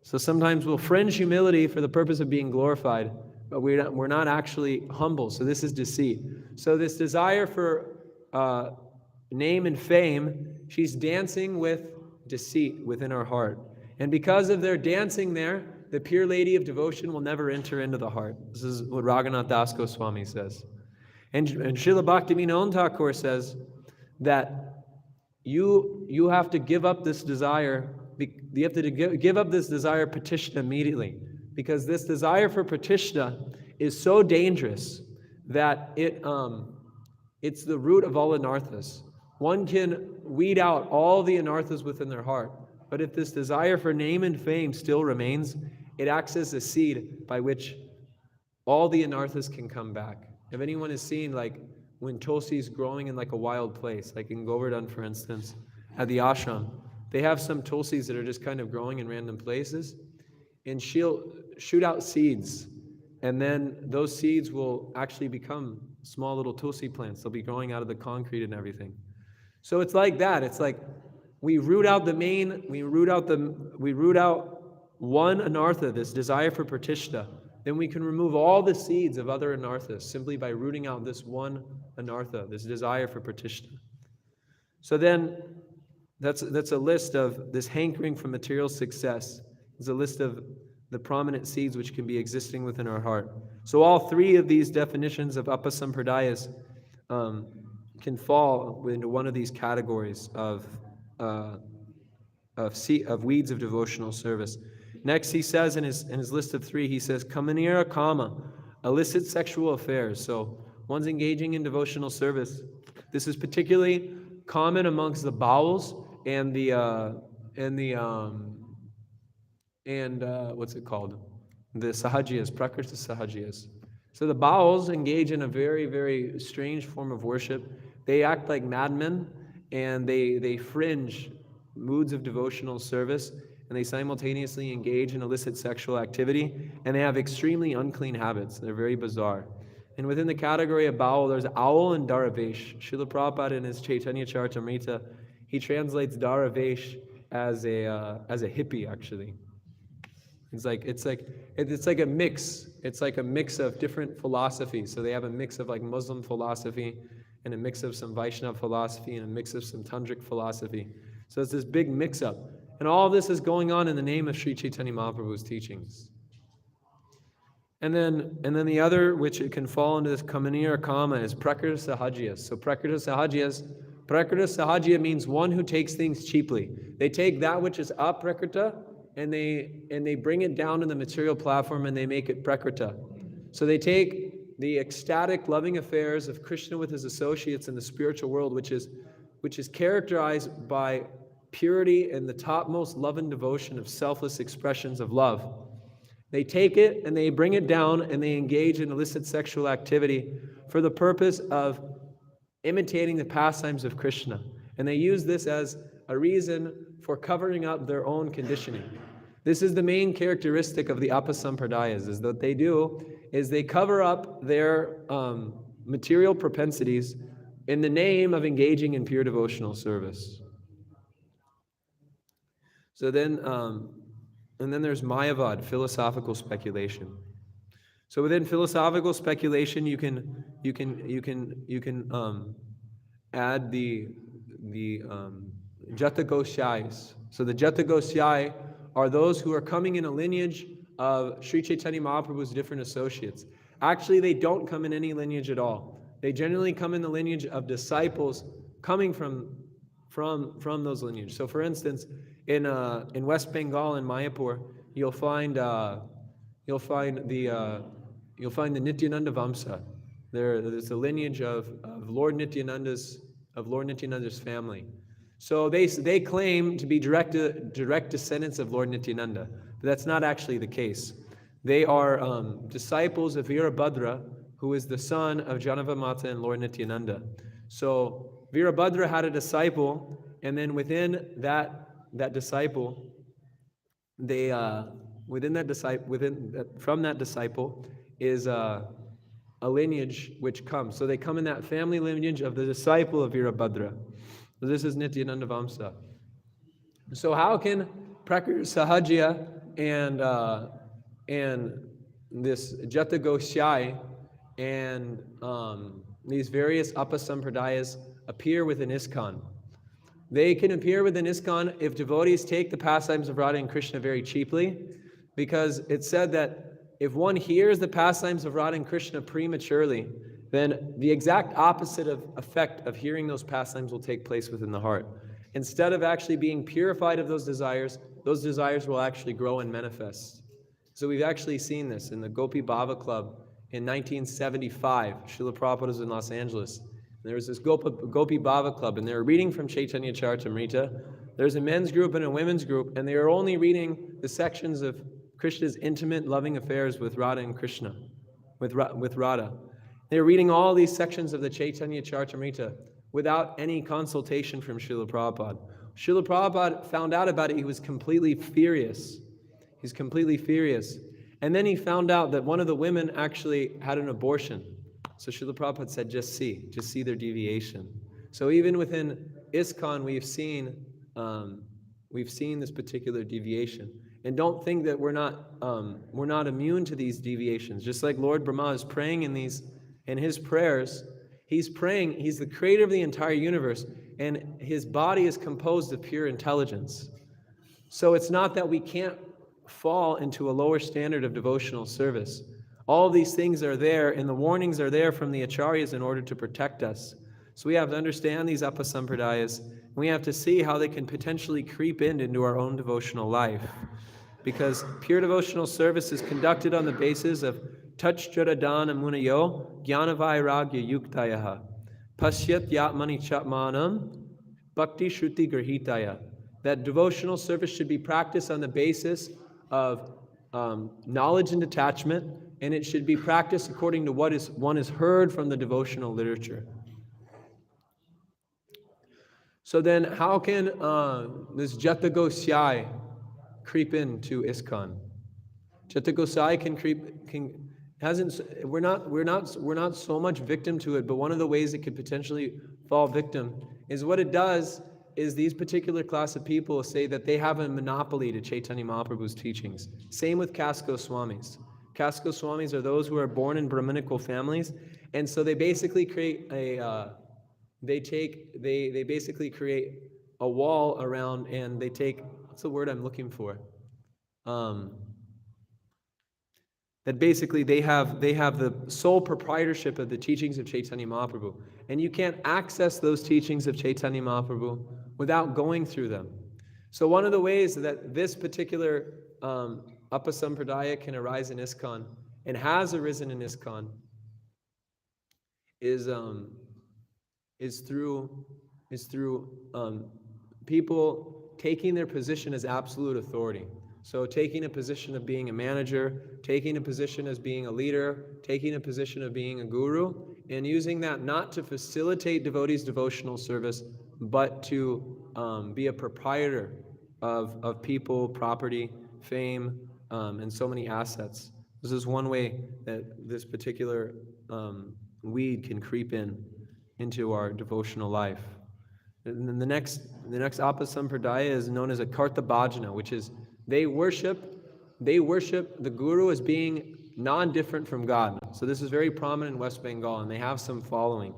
So sometimes we'll fringe humility for the purpose of being glorified, but we're not actually humble. So this is deceit. So this desire for name and fame, she's dancing with deceit within her heart. And because of their dancing there, the pure lady of devotion will never enter into the heart. This is what Raghunath Das Goswami says. And Srila Bhaktivinoda Thakur says that you have to give up this desire. You have to give up this desire pratishta immediately, because this desire for pratishta is so dangerous that it's the root of all anarthas. One can weed out all the anarthas within their heart, but if this desire for name and fame still remains, it acts as a seed by which all the anarthas can come back. If anyone has seen, like, when Tulsi is growing in like a wild place, like in Govardhan, for instance, at the ashram, they have some Tulsis that are just kind of growing in random places, and she'll shoot out seeds, and then those seeds will actually become small little Tulsi plants. They'll be growing out of the concrete and everything. So it's like that. It's like we root out one anartha, this desire for pratishta. Then we can remove all the seeds of other anarthas simply by rooting out this one anartha, this desire for pratishta. So then that's a list of this hankering for material success. It's a list of the prominent seeds which can be existing within our heart. So all three of these definitions of apasampradayas can fall into one of these categories of weeds of devotional service. Next, he says in his list of three, he says, kamanira kama, illicit sexual affairs. So one's engaging in devotional service. This is particularly common amongst the bowels and what's it called? The sahajiyas, prakriti sahajiyas. So the bowels engage in a very, very strange form of worship. They act like madmen, and they fringe moods of devotional service, and they simultaneously engage in illicit sexual activity, and they have extremely unclean habits. They're very bizarre. And within the category of bowel, there's owl and daravesh. Srila Prabhupada in his Chaitanya Charitamrita, he translates daravesh as a hippie, actually. It's like a mix. It's like a mix of different philosophies. So they have a mix of like Muslim philosophy, and a mix of some Vaishnava philosophy, and a mix of some Tantric philosophy. So it's this big mix-up. And all of this is going on in the name of Sri Chaitanya Mahaprabhu's teachings. And then the other, which it can fall into this kamani or kama, is prakriti sahajiyas. So prakriti sahajya means one who takes things cheaply. They take that which is aprakrita, and they bring it down to the material platform, and they make it prakrita. So they take the ecstatic, loving affairs of Krishna with his associates in the spiritual world, which is characterized by purity and the topmost love and devotion of selfless expressions of love. They take it and they bring it down, and they engage in illicit sexual activity for the purpose of imitating the pastimes of Krishna. And they use this as a reason for covering up their own conditioning. This is the main characteristic of the apasampradayas, is that they cover up their material propensities in the name of engaging in pure devotional service. So then, and then there's Mayavad, philosophical speculation. So within philosophical speculation, you can add the Jata Gosyais. So the Jata Gosyai are those who are coming in a lineage of Sri Chaitanya Mahaprabhu's different associates. Actually, they don't come in any lineage at all. They generally come in the lineage of disciples coming from those lineages. So, for instance, in West Bengal, in Mayapur, you'll find the Nityananda Vamsa. There's a lineage of Lord Nityananda's family. So they claim to be direct descendants of Lord Nityananda, but that's not actually the case. They are disciples of Virabhadra, who is the son of Janavamata and Lord Nityananda. So Virabhadra had a disciple, and then within that disciple, from that disciple is a lineage which comes. So they come in that family lineage of the disciple of Virabhadra. So this is Nityananda Vamsa. So how can Prakriti Sahajya and this Jata Gosyai and these various apasampradayas appear within ISKCON? They can appear within ISKCON if devotees take the pastimes of Radha and Krishna very cheaply, because it's said that if one hears the pastimes of Radha and Krishna prematurely, then the exact opposite of effect of hearing those pastimes will take place within the heart. Instead of actually being purified of those desires will actually grow and manifest. So we've actually seen this in the Gopi Bhava Club in 1975. Srila Prabhupada was in Los Angeles. There was this Gopi Bhava Club, and they were reading from Chaitanya Charitamrita. There's a men's group and a women's group, and they are only reading the sections of Krishna's intimate, loving affairs with Radha and Krishna, with Radha. They were reading all these sections of the Chaitanya Charitamrita without any consultation from Srila Prabhupada. Srila Prabhupada found out about it. He was completely furious. He's completely furious. And then he found out that one of the women actually had an abortion. So Srila Prabhupada said, just see their deviation. So even within ISKCON, we've seen this particular deviation. And don't think that we're not immune to these deviations. Just like Lord Brahma is praying in his prayers, he's praying, he's the creator of the entire universe, and his body is composed of pure intelligence. So it's not that we can't fall into a lower standard of devotional service. All these things are there, and the warnings are there from the acharyas in order to protect us. So we have to understand these apasampradayas, and we have to see how they can potentially creep into our own devotional life. Because pure devotional service is conducted on the basis of Tachjaradana Munayo Jnanavairagya Yuktayaha Pasyat Yatmani Chatmanam Bhakti Shruti Grahitaya. That devotional service should be practiced on the basis of knowledge and detachment, and it should be practiced according to what one has heard from the devotional literature. So then, how can this Jata Gosai creep into ISKCON? Jata Gosai we're not so much victim to it, but one of the ways it could potentially fall victim is what it does is these particular class of people say that they have a monopoly to Chaitanya Mahaprabhu's teachings. Same with Kasko Swamis. Kasko Swamis are those who are born in Brahminical families, and so they basically create they basically create a wall around, and they take, what's the word I'm looking for? That basically they have the sole proprietorship of the teachings of Chaitanya Mahaprabhu. And you can't access those teachings of Chaitanya Mahaprabhu without going through them. So one of the ways that this particular Apasampradaya can arise in ISKCON, and has arisen in ISKCON, is through people taking their position as absolute authority. So taking a position of being a manager, taking a position as being a leader, taking a position of being a guru, and using that not to facilitate devotees' devotional service, but to be a proprietor of people, property, fame, and so many assets. This is one way that this particular weed can creep into our devotional life. And then the next Apasampradaya is known as a Karta Bhajana, which is they worship the guru as being non-different from God. So this is very prominent in West Bengal, and they have some following.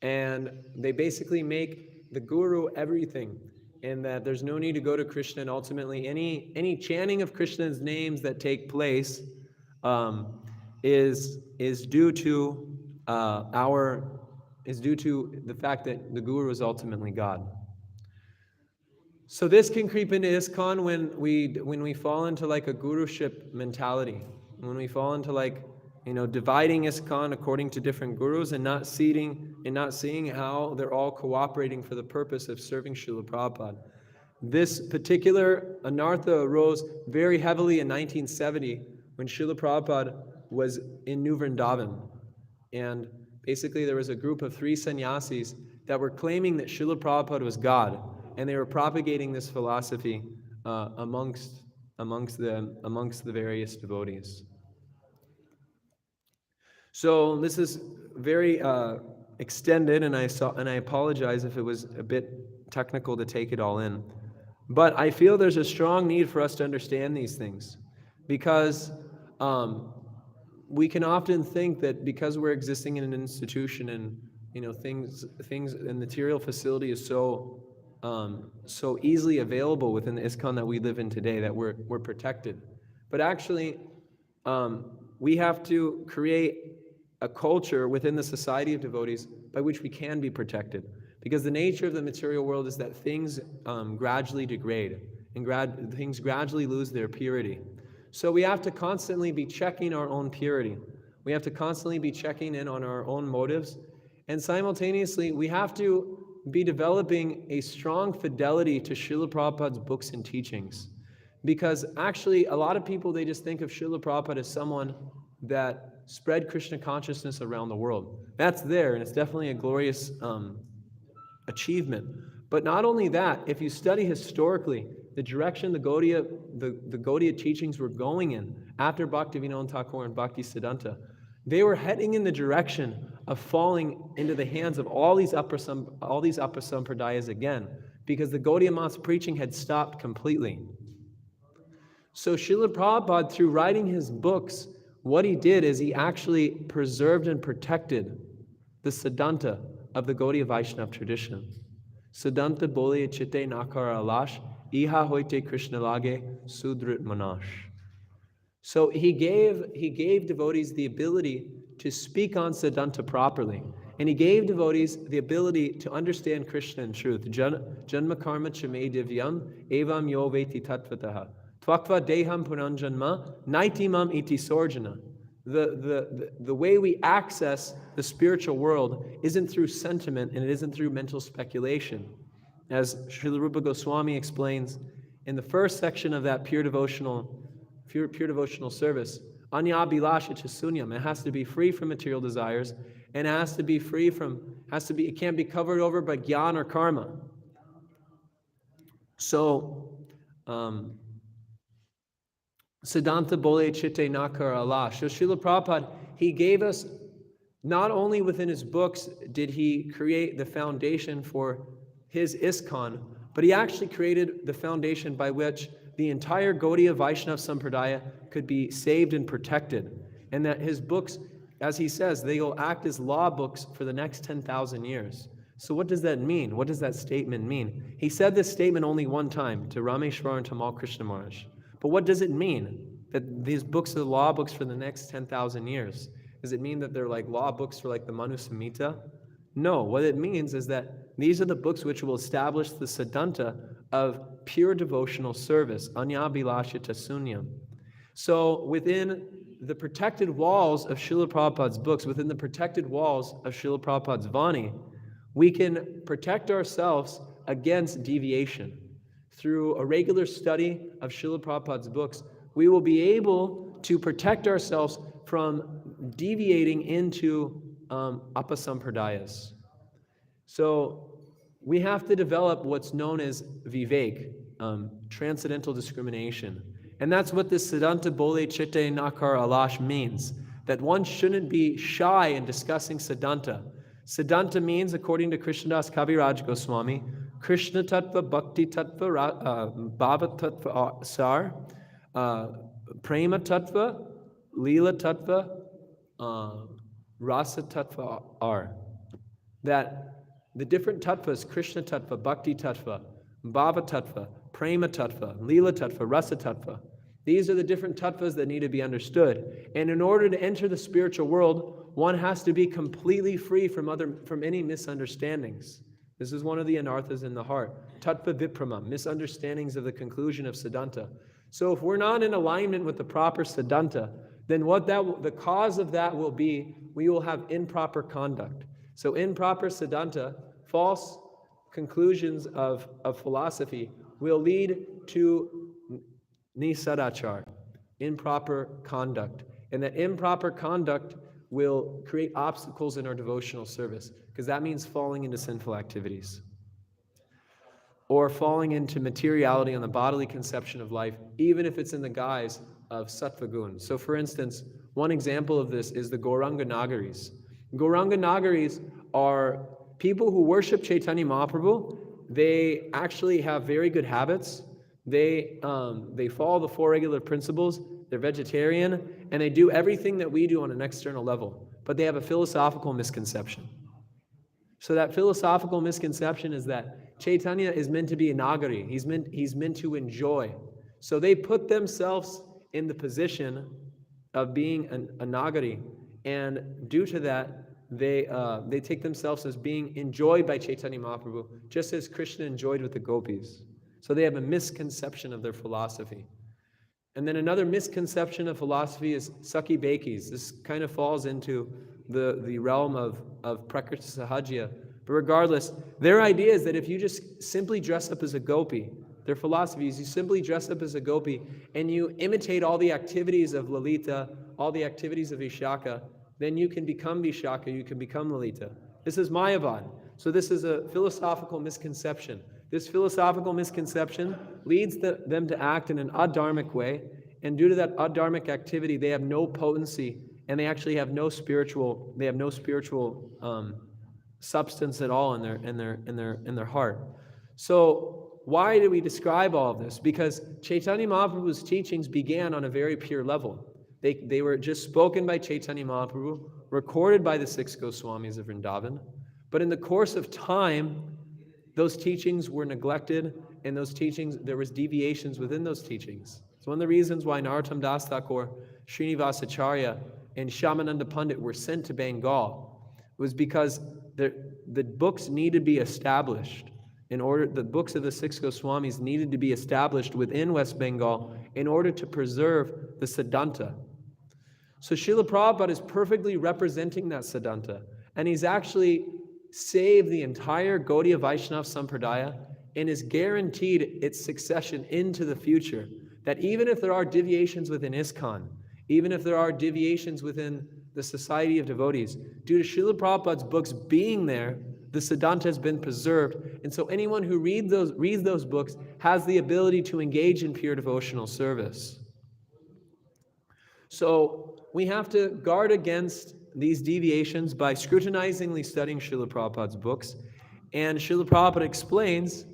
And they basically make the guru everything, and that there's no need to go to Krishna, and ultimately any chanting of Krishna's names that take place is due to the fact that the guru is ultimately God. So this can creep into ISKCON when we fall into like a guruship mentality, when we fall into like, dividing ISKCON according to different gurus and not seeing how they're all cooperating for the purpose of serving Srila Prabhupada. This particular anartha arose very heavily in 1970 when Srila Prabhupada was in New Vrindavan. And basically there was a group of 3 sannyasis that were claiming that Srila Prabhupada was God, and they were propagating this philosophy amongst the various devotees. So this is very extended, and I apologize if it was a bit technical to take it all in. But I feel there's a strong need for us to understand these things, because we can often think that because we're existing in an institution and things and material facility is so easily available within the ISKCON that we live in today, that we're protected. But actually, we have to create a culture within the society of devotees by which we can be protected. Because the nature of the material world is that things gradually degrade, and things gradually lose their purity. So we have to constantly be checking our own purity. We have to constantly be checking in on our own motives. And simultaneously, we have to be developing a strong fidelity to Srila Prabhupada's books and teachings. Because actually, a lot of people, they just think of Srila Prabhupada as someone that spread Krishna consciousness around the world. That's there, and it's definitely a glorious achievement. But not only that, if you study historically, the direction the Gaudiya teachings were going in after Bhaktivinoda Thakur and Bhakti Siddhanta, they were heading in the direction of falling into the hands of all these upper sampradayas again, because the Gaudiya Math's preaching had stopped completely. So Srila Prabhupada, through writing his books, what he did is he actually preserved and protected the Siddhanta of the Gaudiya Vaishnava tradition. Siddhanta bole chitte nakara alash, iha hoite Krishna lage sudrit manash. So he gave devotees the ability to speak on Siddhanta properly. And he gave devotees the ability to understand Krishna in truth. Janma karma chame divyam evam yo veti tattvataha. Tvakva deham puranjanma naitimam iti sorjana. The way we access the spiritual world isn't through sentiment and it isn't through mental speculation. As Srila Rupa Goswami explains in the first section of that pure devotional service, Anya Bilasha Chasunyam, it has to be free from material desires, and it has to be it can't be covered over by jnana or karma. So, Siddhanta Bole Chitte Nakar Allah. So Srila Prabhupada, he gave us, not only within his books did he create the foundation for his ISKCON, but he actually created the foundation by which the entire Gaudiya Vaishnava Sampradaya could be saved and protected. And that his books, as he says, they will act as law books for the next 10,000 years. So what does that mean? What does that statement mean? He said this statement only one time to Rameshwar and Tamal Krishna Maharaj. But what does it mean that these books are law books for the next 10,000 years? Does it mean that they're like law books for like the Manu Samhita? No, what it means is that these are the books which will establish the Siddhanta of pure devotional service, Anya Bilashita Sunyam. So within the protected walls of Srila Prabhupada's books, within the protected walls of Srila Prabhupada's Vani, we can protect ourselves against deviation. Through a regular study of Srila Prabhupada's books, we will be able to protect ourselves from deviating into apasampradayas. So we have to develop what's known as vivek, transcendental discrimination. And that's what this Siddhanta Bole Chitte Nakar Alash means, that one shouldn't be shy in discussing Siddhanta. Siddhanta means, according to Krishnadas Kaviraj Goswami, Krishna Tattva, Bhakti Tattva, Bhava Tattva Sar, Prema Tattva, Leela Tattva, Rasa Tattva are. That the different tattvas, Krishna Tattva, Bhakti Tattva, Bhava Tattva, Prema Tattva, Leela Tattva, Rasa Tattva, these are the different tattvas that need to be understood. And in order to enter the spiritual world, one has to be completely free from any misunderstandings. This is one of the anarthas in the heart. Tattva Viprama, misunderstandings of the conclusion of Siddhanta. So if we're not in alignment with the proper Siddhanta, then the cause of that will be, we will have improper conduct. So improper Siddhanta, false conclusions of philosophy, will lead to nisadachar, improper conduct. And that improper conduct will create obstacles in our devotional service, because that means falling into sinful activities or falling into materiality on the bodily conception of life, even if it's in the guise of sattva gun. So for instance, one example of this is the Gauranga Nagaris. Gauranga Nagaris are people who worship Chaitanya Mahaprabhu. They actually have very good habits. They follow the four regular principles. They're vegetarian, and they do everything that we do on an external level. But they have a philosophical misconception. So that philosophical misconception is that Chaitanya is meant to be a Nagari. He's meant to enjoy. So they put themselves in the position of being a Nagari, and due to that, they take themselves as being enjoyed by Chaitanya Mahaprabhu, just as Krishna enjoyed with the gopis. So they have a misconception of their philosophy. And then another misconception of philosophy is Saki Bekis. This kind of falls into the realm of Prakriti Sahajya. But regardless, their idea is that if you just simply dress up as a gopi, their philosophy is you simply dress up as a gopi and you imitate all the activities of Lalita, all the activities of Vishaka, then you can become Vishaka, you can become Lalita. This is Mayavad. So this is a philosophical misconception. This philosophical misconception leads them to act in an adharmic way, and due to that adharmic activity, they have no potency and they actually have no spiritual, substance at all in their heart. So why do we describe all of this? Because Chaitanya Mahaprabhu's teachings began on a very pure level. They were just spoken by Chaitanya Mahaprabhu, recorded by the six Goswamis of Vrindavan. But in the course of time, those teachings were neglected, and those teachings, there was deviations within those teachings. So one of the reasons why Narottam Das Thakur, Srinivasacharya, and Shyamananda Pandit were sent to Bengal was because the books needed to be established. The books of the six Goswamis needed to be established within West Bengal in order to preserve the Siddhanta. So Srila Prabhupada is perfectly representing that Siddhanta, and he's actually saved the entire Gaudiya Vaishnava Sampradaya and is guaranteed its succession into the future. That even if there are deviations within ISKCON, even if there are deviations within the Society of Devotees, due to Srila Prabhupada's books being there, the Siddhanta has been preserved. And so anyone who reads those books has the ability to engage in pure devotional service. So we have to guard against these deviations by scrutinizingly studying Srila Prabhupada's books. And Srila Prabhupada explains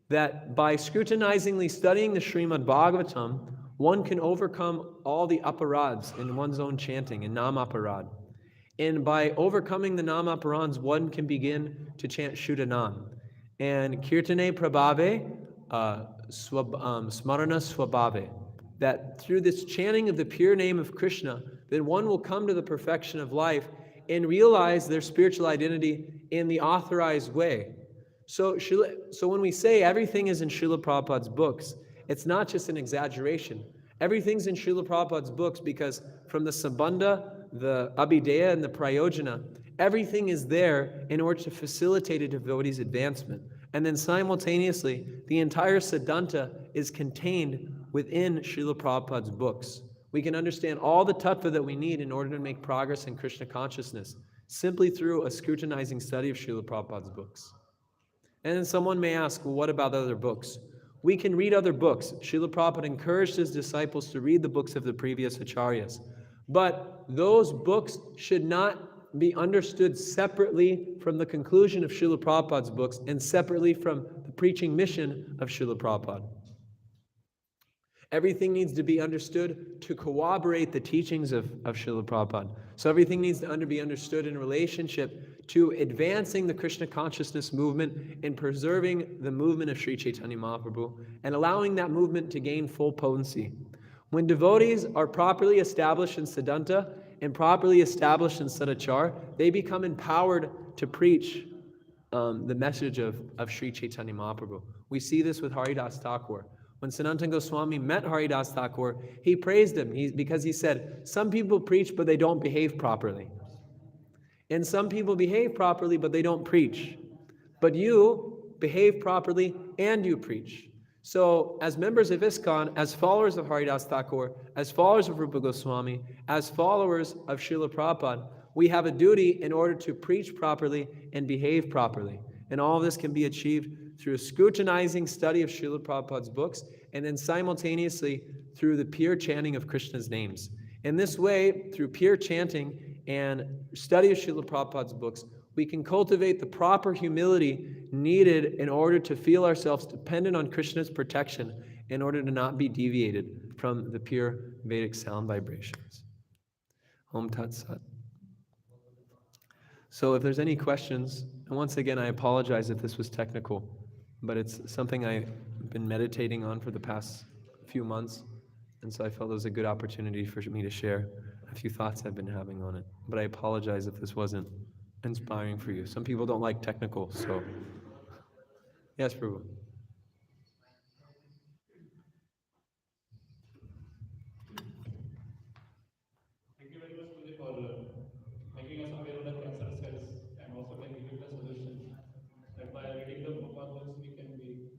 that by scrutinizingly studying the Srimad Bhagavatam, one can overcome all the aparads in one's own chanting, in nam aparad. And by overcoming the nam aparans, one can begin to chant Shuddhanam. And Kirtane Prabhave, Smarana Swabhave. That through this chanting of the pure name of Krishna, then one will come to the perfection of life and realize their spiritual identity in the authorized way. So when we say everything is in Srila Prabhupada's books, it's not just an exaggeration. Everything's in Srila Prabhupada's books because from the Sambandha, the Abhideya, and the Prayojana, everything is there in order to facilitate a devotee's advancement. And then simultaneously, the entire Siddhanta is contained within Srila Prabhupada's books. We can understand all the tattva that we need in order to make progress in Krishna consciousness simply through a scrutinizing study of Srila Prabhupada's books. And then someone may ask, well, what about other books? We can read other books. Srila Prabhupada encouraged his disciples to read the books of the previous acharyas. But those books should not be understood separately from the conclusion of Srila Prabhupada's books and separately from the preaching mission of Srila Prabhupada. Everything needs to be understood to corroborate the teachings of Srila Prabhupada. So everything needs to be understood in relationship to advancing the Krishna consciousness movement and preserving the movement of Sri Chaitanya Mahaprabhu and allowing that movement to gain full potency. When devotees are properly established in Siddhanta and properly established in Sadachar, they become empowered to preach the message of Sri Chaitanya Mahaprabhu. We see this with Haridas Thakur. When Sanatana Goswami met Haridas Thakur, he praised him because he said, some people preach but they don't behave properly. And some people behave properly but they don't preach. But you behave properly and you preach. So as members of ISKCON, as followers of Haridas Thakur, as followers of Rupa Goswami, as followers of Srila Prabhupada, we have a duty in order to preach properly and behave properly. And all of this can be achieved through a scrutinizing study of Srila Prabhupada's books and then simultaneously through the pure chanting of Krishna's names. In this way, through pure chanting and study of Srila Prabhupada's books, we can cultivate the proper humility needed in order to feel ourselves dependent on Krishna's protection in order to not be deviated from the pure Vedic sound vibrations. Om Tat Sat. So if there's any questions, and once again, I apologize if this was technical, but it's something I've been meditating on for the past few months, and so I felt it was a good opportunity for me to share a few thoughts I've been having on it. But I apologize if this wasn't inspiring for you. Some people don't like technical, so. Yes, Prabhu. Thank you very much, Guruji, for making us aware of the cancer cells and also by giving the suggestion that by reading the Prabhupada books we can be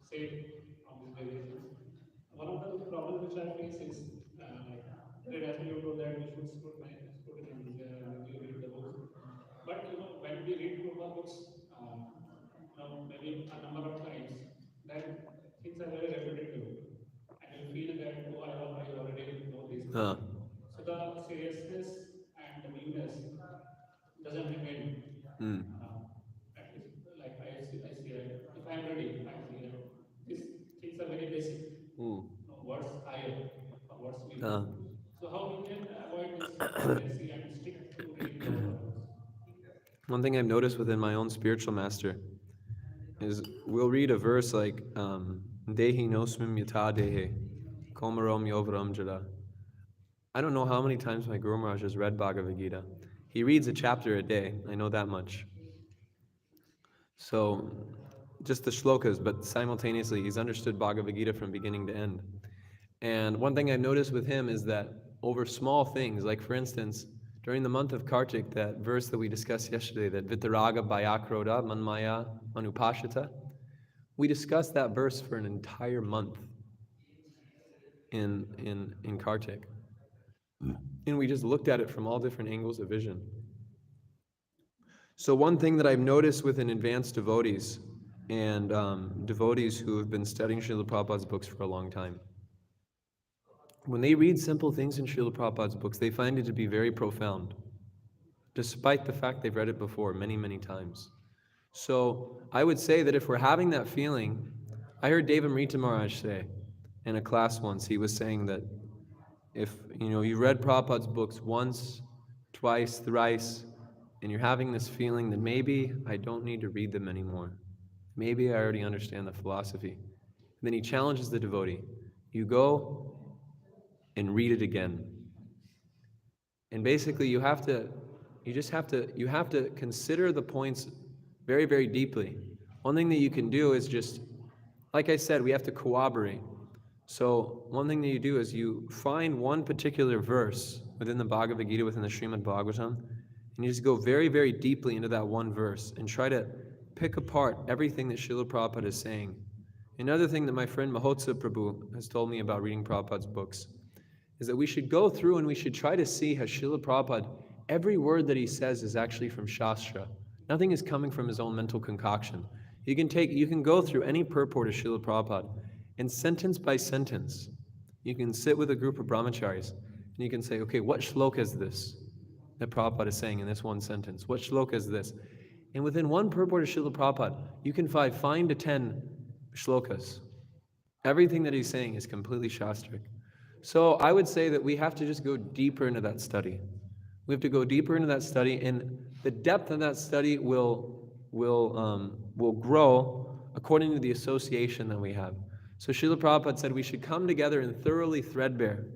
safe from these deviations. One of the problems which I face is very rationally you told that we should scrutinize and we read the books. But when we read Prabhupada books, maybe a number of times, then things are very repetitive, and we feel that I already know these things. So the seriousness newness doesn't remain. Mm. At least, like I see, right? If I am ready, I see that these things are very basic. Mm. What's higher or what's new? Uh, So how we can avoid this tendency and stick to reading Prabhupada books? One thing I've noticed within my own spiritual master is we'll read a verse like Dehi nosmim yata dehe komarom yovaram jada. I don't know how many times my Guru Maharaj has read Bhagavad Gita. He reads a chapter a day, I know that much. So, just the shlokas, but simultaneously he's understood Bhagavad Gita from beginning to end. And one thing I've noticed with him is that over small things, like for instance, during the month of Kartik, that verse that we discussed yesterday, that Vitaraga Bhayakroda Manmaya Manupashita, we discussed that verse for an entire month in Kartik. And we just looked at it from all different angles of vision. So one thing that I've noticed with an advanced devotees and devotees who have been studying Srila Prabhupada's books for a long time, when they read simple things in Srila Prabhupada's books, they find it to be very profound, despite the fact they've read it before many, many times. So I would say that if we're having that feeling, I heard Devvrata Maharaj say in a class once, he was saying that if you read Prabhupada's books once, twice, thrice, and you're having this feeling that maybe I don't need to read them anymore, maybe I already understand the philosophy, then he challenges the devotee, you go and read it again. And basically you have to consider the points very, very deeply. One thing that you can do is just, like I said, we have to corroborate. So one thing that you do is you find one particular verse within the Bhagavad Gita, within the Srimad Bhagavatam, and you just go very, very deeply into that one verse and try to pick apart everything that Srila Prabhupada is saying. Another thing that my friend Mahotsa Prabhu has told me about reading Prabhupada's books is that we should go through and we should try to see how Srila Prabhupada, every word that he says is actually from Shastra. Nothing is coming from his own mental concoction. You can go through any purport of Srila Prabhupada, and sentence by sentence, you can sit with a group of brahmacharis, and you can say, okay, what shloka is this that Prabhupada is saying in this one sentence? What shloka is this? And within one purport of Srila Prabhupada, you can find to 10 shlokas. Everything that he's saying is completely Shastric. So I would say that we have to just go deeper into that study. We have to go deeper into that study, and the depth of that study will grow according to the association that we have. So Srila Prabhupada said we should come together and thoroughly threadbare.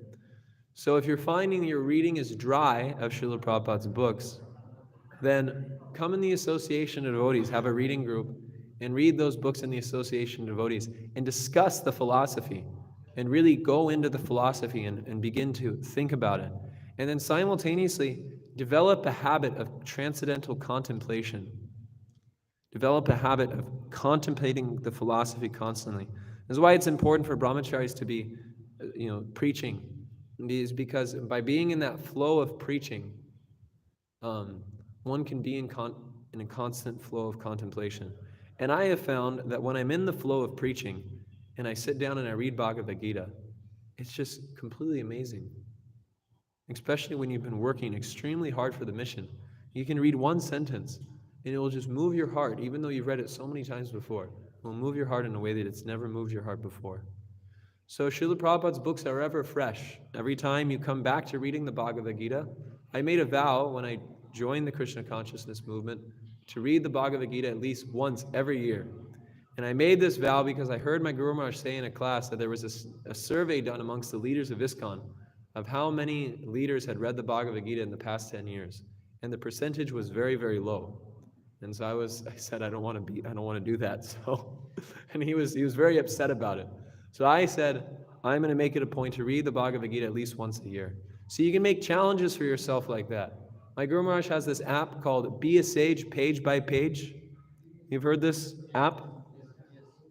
So if you're finding your reading is dry of Srila Prabhupada's books, then come in the association of devotees, have a reading group, and read those books in the association of devotees, and discuss the philosophy, and really go into the philosophy and begin to think about it. And then simultaneously, develop a habit of transcendental contemplation. Develop a habit of contemplating the philosophy constantly. This is why it's important for brahmacharis to be, preaching. Is because by being in that flow of preaching, one can be in a constant flow of contemplation. And I have found that when I'm in the flow of preaching, and I sit down and I read Bhagavad Gita, it's just completely amazing. Especially when you've been working extremely hard for the mission. You can read one sentence, and it will just move your heart, even though you've read it so many times before. It will move your heart in a way that it's never moved your heart before. So Srila Prabhupada's books are ever fresh. Every time you come back to reading the Bhagavad Gita, I made a vow when I joined the Krishna consciousness movement to read the Bhagavad Gita at least once every year. And I made this vow because I heard my Guru Maharaj say in a class that there was a survey done amongst the leaders of ISKCON of how many leaders had read the Bhagavad Gita in the past 10 years. And the percentage was very, very low. And so I said, I don't want to do that. So, and he was very upset about it. So I said, I'm going to make it a point to read the Bhagavad Gita at least once a year. So you can make challenges for yourself like that. My Guru Maharaj has this app called Be a Sage Page by Page. You've heard this app?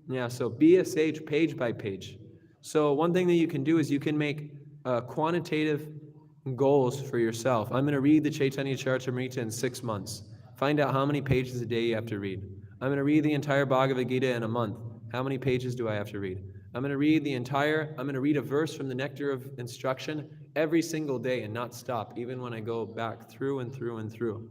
Yeah, so Be a Sage Page by Page. So one thing that you can do is you can make quantitative goals for yourself. I'm going to read the Chaitanya Charitamrita in 6 months. Find out how many pages a day you have to read. I'm going to read the entire Bhagavad Gita in a month. How many pages do I have to read? I'm going to read a verse from the Nectar of Instruction every single day and not stop, even when I go back through and through and through.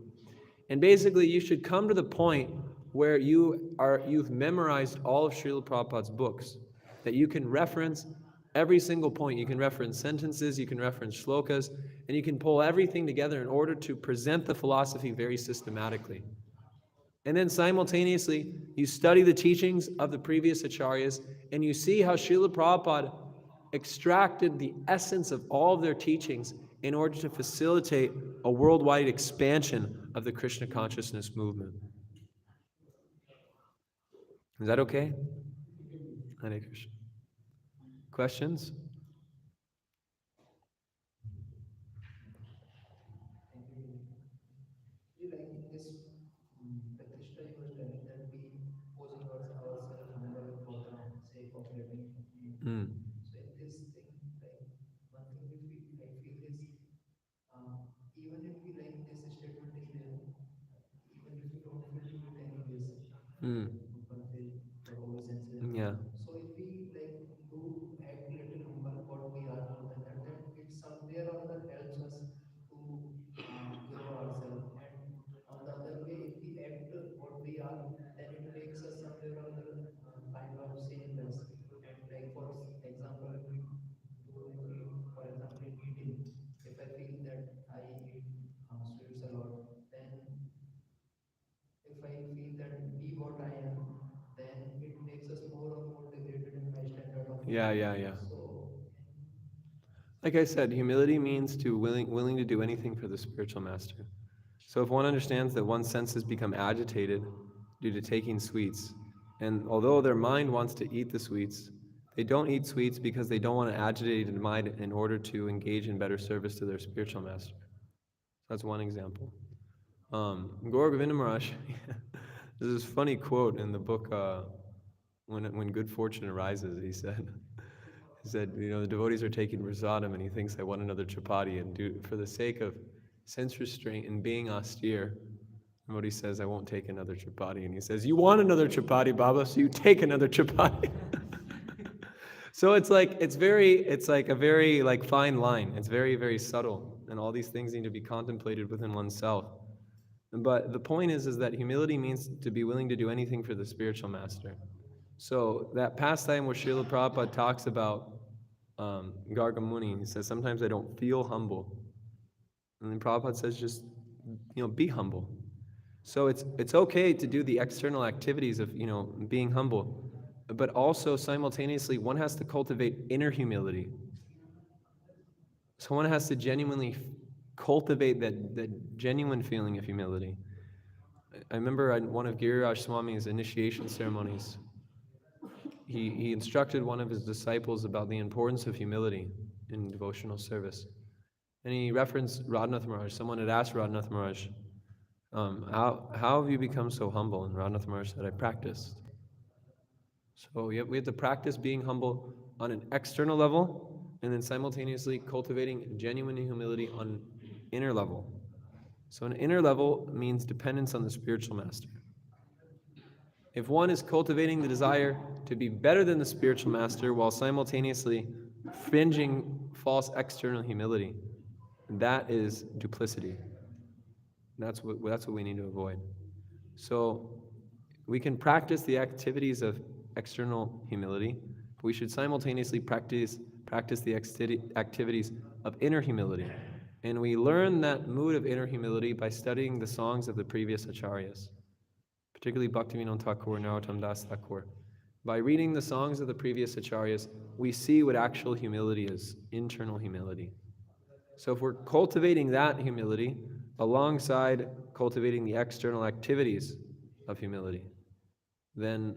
And basically, you should come to the point where you've memorized all of Srila Prabhupada's books, that you can reference every single point. You can reference sentences, you can reference shlokas, and you can pull everything together in order to present the philosophy very systematically. And then simultaneously, you study the teachings of the previous acharyas, and you see how Srila Prabhupada extracted the essence of all of their teachings in order to facilitate a worldwide expansion of the Krishna consciousness movement. Is that okay? Hare Krishna. Questions? You like in this Pratishtha, you was telling that we posing ourselves humble for the sake of getting name. Mm. So in this thing, like one thing which I feel is, uh, even if we like this statement is there, even if we don't feel to it anyways, Mm. humble feel for obeisance. Yeah. So if we like do act little humble what we are more than that, then it somewhere or other helps us to grow ourselves. And on the other way, if we act what we are, then it makes us somewhere or other kind of shameless. And like for example, if we do in, for example, in eating, if I feel that I eat sweets a lot, then if I feel that be what I am, then it makes us more or more degraded in my standard of Yeah, living. yeah, yeah. So, Like I said, humility means to willing to do anything for the spiritual master. So if one understands that one's senses become agitated due to taking sweets, and although their mind wants to eat the sweets, they don't eat sweets because they don't want to agitate the mind in order to engage in better service to their spiritual master. That's one example. Gaur Govinda Maharaj, there's this funny quote in the book, when Good Fortune Arises, he said, the devotees are taking prasadam and he thinks they want another chapati, and for the sake of sense restraint and being austere, devotee says, I won't take another chapati. And he says, you want another chapati, Baba, so you take another chapati. So it's like a very like fine line. It's very, very subtle. And all these things need to be contemplated within oneself. But the point is that humility means to be willing to do anything for the spiritual master. So that pastime where Srila Prabhupada talks about Garga Muni, he says, sometimes I don't feel humble. And then Prabhupada says, just, be humble. So it's okay to do the external activities of, being humble, but also simultaneously one has to cultivate inner humility. So one has to genuinely cultivate that genuine feeling of humility. I remember at one of Giriraj Swami's initiation ceremonies, he instructed one of his disciples about the importance of humility in devotional service. And he referenced Radhanath Maharaj. Someone had asked Radhanath Maharaj, how have you become so humble? And Radhanath Maharaj said, I practiced. So we have to practice being humble on an external level, and then simultaneously cultivating genuine humility on an inner level. So an inner level means dependence on the spiritual master. If one is cultivating the desire to be better than the spiritual master while simultaneously fringing false external humility, that is duplicity. That's what we need to avoid. So we can practice the activities of external humility, but we should simultaneously practice the activities of inner humility. And we learn that mood of inner humility by studying the songs of the previous acharyas, particularly Bhaktivinoda Thakur and Narottam Das Thakur. By reading the songs of the previous acharyas, we see what actual humility is, internal humility. So if we're cultivating that humility alongside cultivating the external activities of humility, then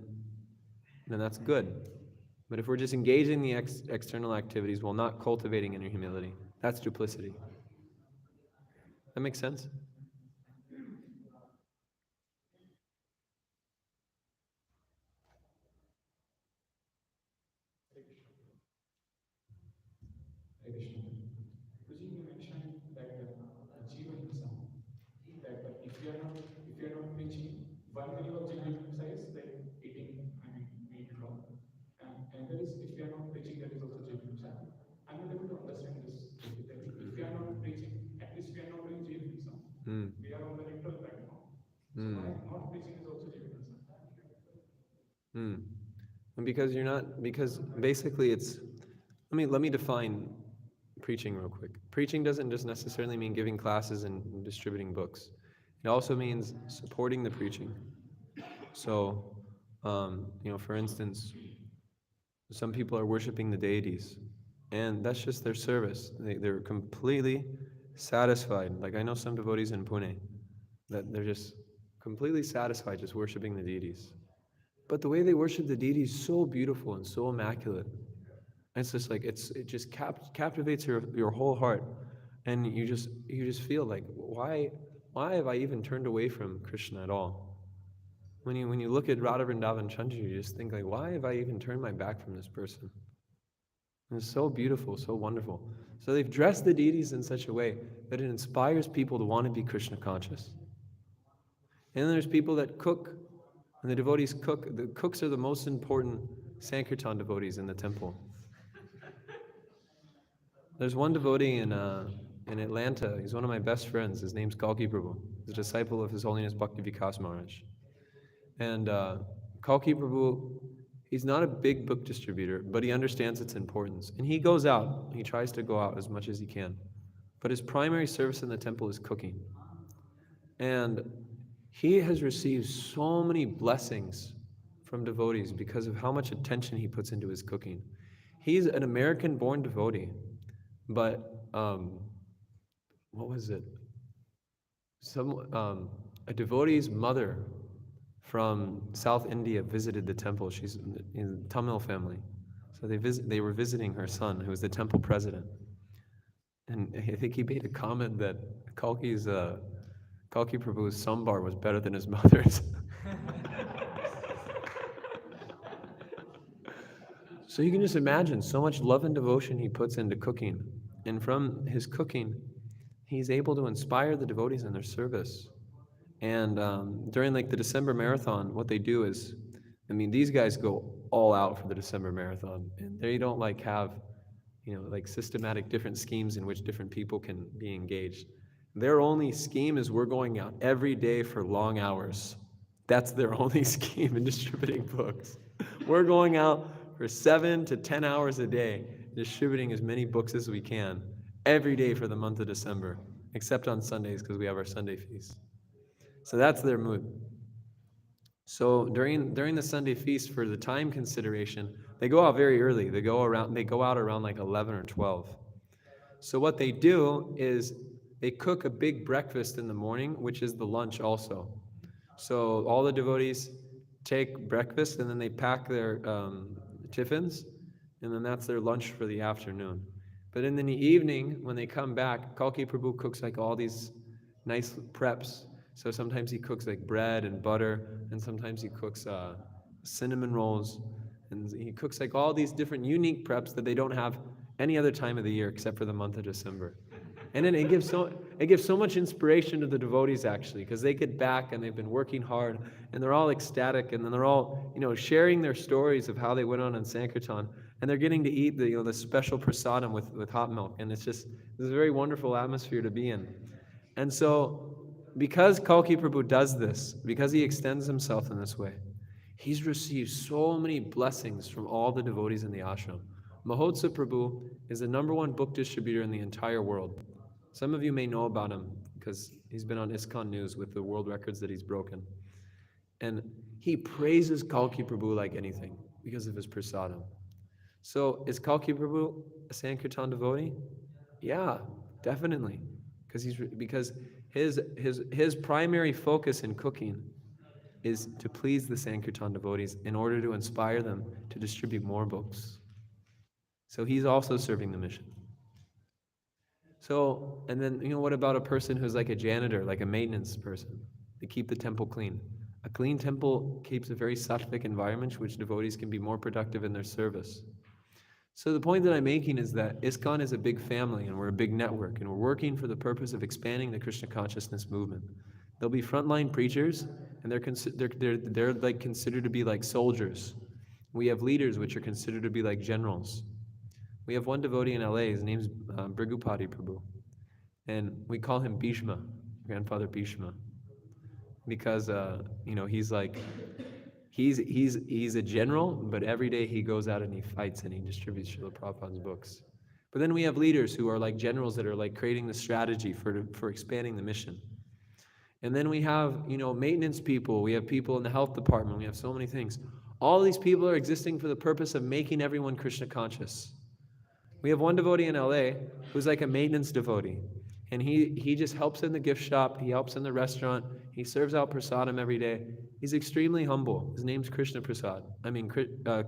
that's good. But if we're just engaging in the external activities while not cultivating inner humility, that's duplicity. That makes sense? Hare Krishna. Guruji, you mentioned that Jiva Himsa, that if you are not preaching, one meaning of Jiva Himsa is like eating, I mean, meat raw. And another is if you are not preaching, that is also Jiva Himsa. I'm not able to understand this. Mm. We are on the neutral platform. So not preaching is also Jivikas. Mm. And because you're not, because basically it's, let me define preaching real quick. Preaching doesn't just necessarily mean giving classes and distributing books. It also means supporting the preaching. So, for instance, some people are worshiping the deities, and that's just their service. They're completely satisfied. Like I know some devotees in Pune that they're just completely satisfied just worshiping the deities. But the way they worship the deity is so beautiful and so immaculate. And it's just like it just captivates your whole heart, and you just feel like why have I even turned away from Krishna at all? When you look at Radha Vrindavan Chandra, you just think like, why have I even turned my back from this person? And it's so beautiful, so wonderful. So they've dressed the deities in such a way that it inspires people to want to be Krishna conscious. And then there's people that cook, and the devotees cook. The cooks are the most important Sankirtan devotees in the temple. There's one devotee in Atlanta. He's one of my best friends. His name's Kalki Prabhu. He's a disciple of His Holiness Bhakti Vikas Maharaj. And Kalki Prabhu, he's not a big book distributor, but he understands its importance. And he goes out. He tries to go out as much as he can. But his primary service in the temple is cooking. And he has received so many blessings from devotees because of how much attention he puts into his cooking. He's an American-born devotee, but what was it? A devotee's mother from South India visited the temple. She's in the Tamil family. So they were visiting her son, who was the temple president. And I think he made a comment that Kalki Prabhu's sambar was better than his mother's. So you can just imagine so much love and devotion he puts into cooking. And from his cooking, he's able to inspire the devotees in their service. And during like the December marathon, what they do is, these guys go all out for the December marathon, and they don't like have, like systematic different schemes in which different people can be engaged. Their only scheme is we're going out every day for long hours. That's their only scheme in distributing books. We're going out for 7 to 10 hours a day, distributing as many books as we can every day for the month of December, except on Sundays because we have our Sunday feast. So that's their mood. So during the Sunday feast, for the time consideration, they go out very early. They go out around like 11 or 12. So what they do is they cook a big breakfast in the morning, which is the lunch also. So all the devotees take breakfast and then they pack their tiffins, and then that's their lunch for the afternoon. But in the evening, when they come back, Kalki Prabhu cooks like all these nice preps. So sometimes he cooks like bread and butter, and sometimes he cooks cinnamon rolls, and he cooks like all these different unique preps that they don't have any other time of the year except for the month of December. And then it gives so much inspiration to the devotees actually, because they get back and they've been working hard and they're all ecstatic, and then they're all sharing their stories of how they went on Sankirtan, and they're getting to eat the special prasadam with hot milk, and it's a very wonderful atmosphere to be in. And so, because Kalki Prabhu does this, because he extends himself in this way, he's received so many blessings from all the devotees in the ashram. Mahotsa Prabhu is the #1 book distributor in the entire world. Some of you may know about him because he's been on ISKCON News with the world records that he's broken. And he praises Kalki Prabhu like anything because of his prasadam. So is Kalki Prabhu a Sankirtan devotee? Yeah, definitely. Because his primary focus in cooking is to please the Sankirtan devotees in order to inspire them to distribute more books. So he's also serving the mission. So, and then, what about a person who's like a janitor, like a maintenance person? They keep the temple clean. A clean temple keeps a very sattvic environment, which devotees can be more productive in their service. So the point that I'm making is that ISKCON is a big family, and we're a big network, and we're working for the purpose of expanding the Krishna consciousness movement. There'll be frontline preachers, and they're like considered to be like soldiers. We have leaders, which are considered to be like generals. We have one devotee in LA. His name's Brigupati Prabhu, and we call him Bhishma. grandfather Bhishma, because he's like he's a general, but every day he goes out and he fights and he distributes Srila Prabhupada's books. But then we have leaders who are like generals that are like creating the strategy for expanding the mission. And then we have, maintenance people. We have people in the health department. We have so many things. All these people are existing for the purpose of making everyone Krishna conscious. We have one devotee in LA who's like a maintenance devotee. And he just helps in the gift shop. He helps in the restaurant. He serves out prasadam every day. He's extremely humble. His name's Krishna Prasad.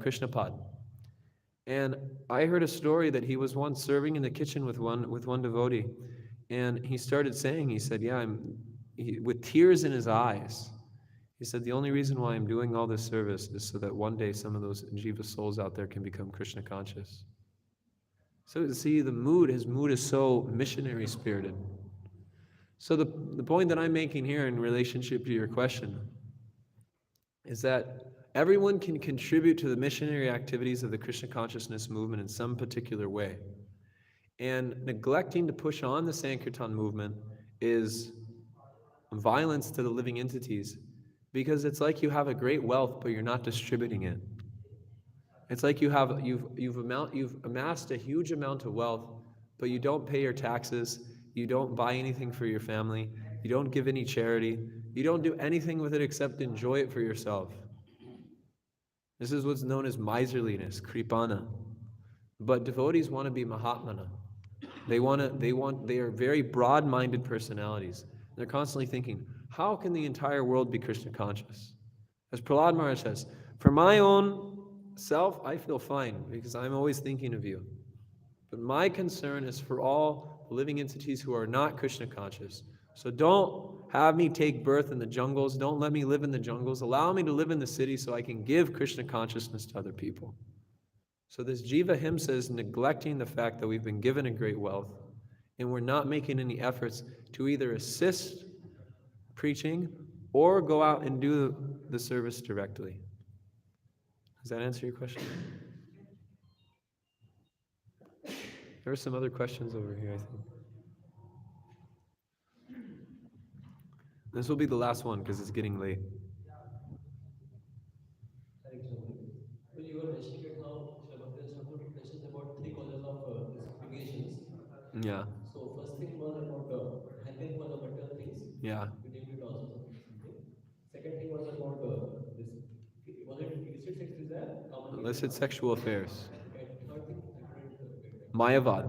Krishna Pad. And I heard a story that he was once serving in the kitchen with one devotee. And he started saying, he said, yeah, with tears in his eyes, he said, the only reason why I'm doing all this service is so that one day some of those jiva souls out there can become Krishna conscious. So see, his mood is so missionary spirited. So the point that I'm making here in relationship to your question is that everyone can contribute to the missionary activities of the Krishna consciousness movement in some particular way. And neglecting to push on the Sankirtan movement is violence to the living entities, because it's like you have a great wealth, but you're not distributing it. It's like you've amassed a huge amount of wealth, but you don't pay your taxes, you don't buy anything for your family, you don't give any charity, you don't do anything with it except enjoy it for yourself. This is what's known as miserliness, kripana. But devotees want to be mahatmana. They are very broad-minded personalities. They're constantly thinking, how can the entire world be Krishna conscious? As Prahlad Maharaj says, for my own self, I feel fine because I'm always thinking of you. But my concern is for all living entities who are not Krishna conscious. So don't have me take birth in the jungles. Don't let me live in the jungles. Allow me to live in the city so I can give Krishna consciousness to other people. So this jiva himsa is neglecting the fact that we've been given a great wealth and we're not making any efforts to either assist preaching or go out and do the service directly. Does that answer your question? There are some other questions over here, I think. This will be the last one because it's getting late. Hare Krishna Guru. Well, you were mentioning it how Srila Bhaktivinoda Thakur mentions about three causes of these deviations. Yeah. So first thing was about hankering for the material things. Yeah. You named it also something. Second thing was about this. Was it illicit sex desire? Illicit sexual affairs. Okay. Third thing I couldn't get that. Mayavad.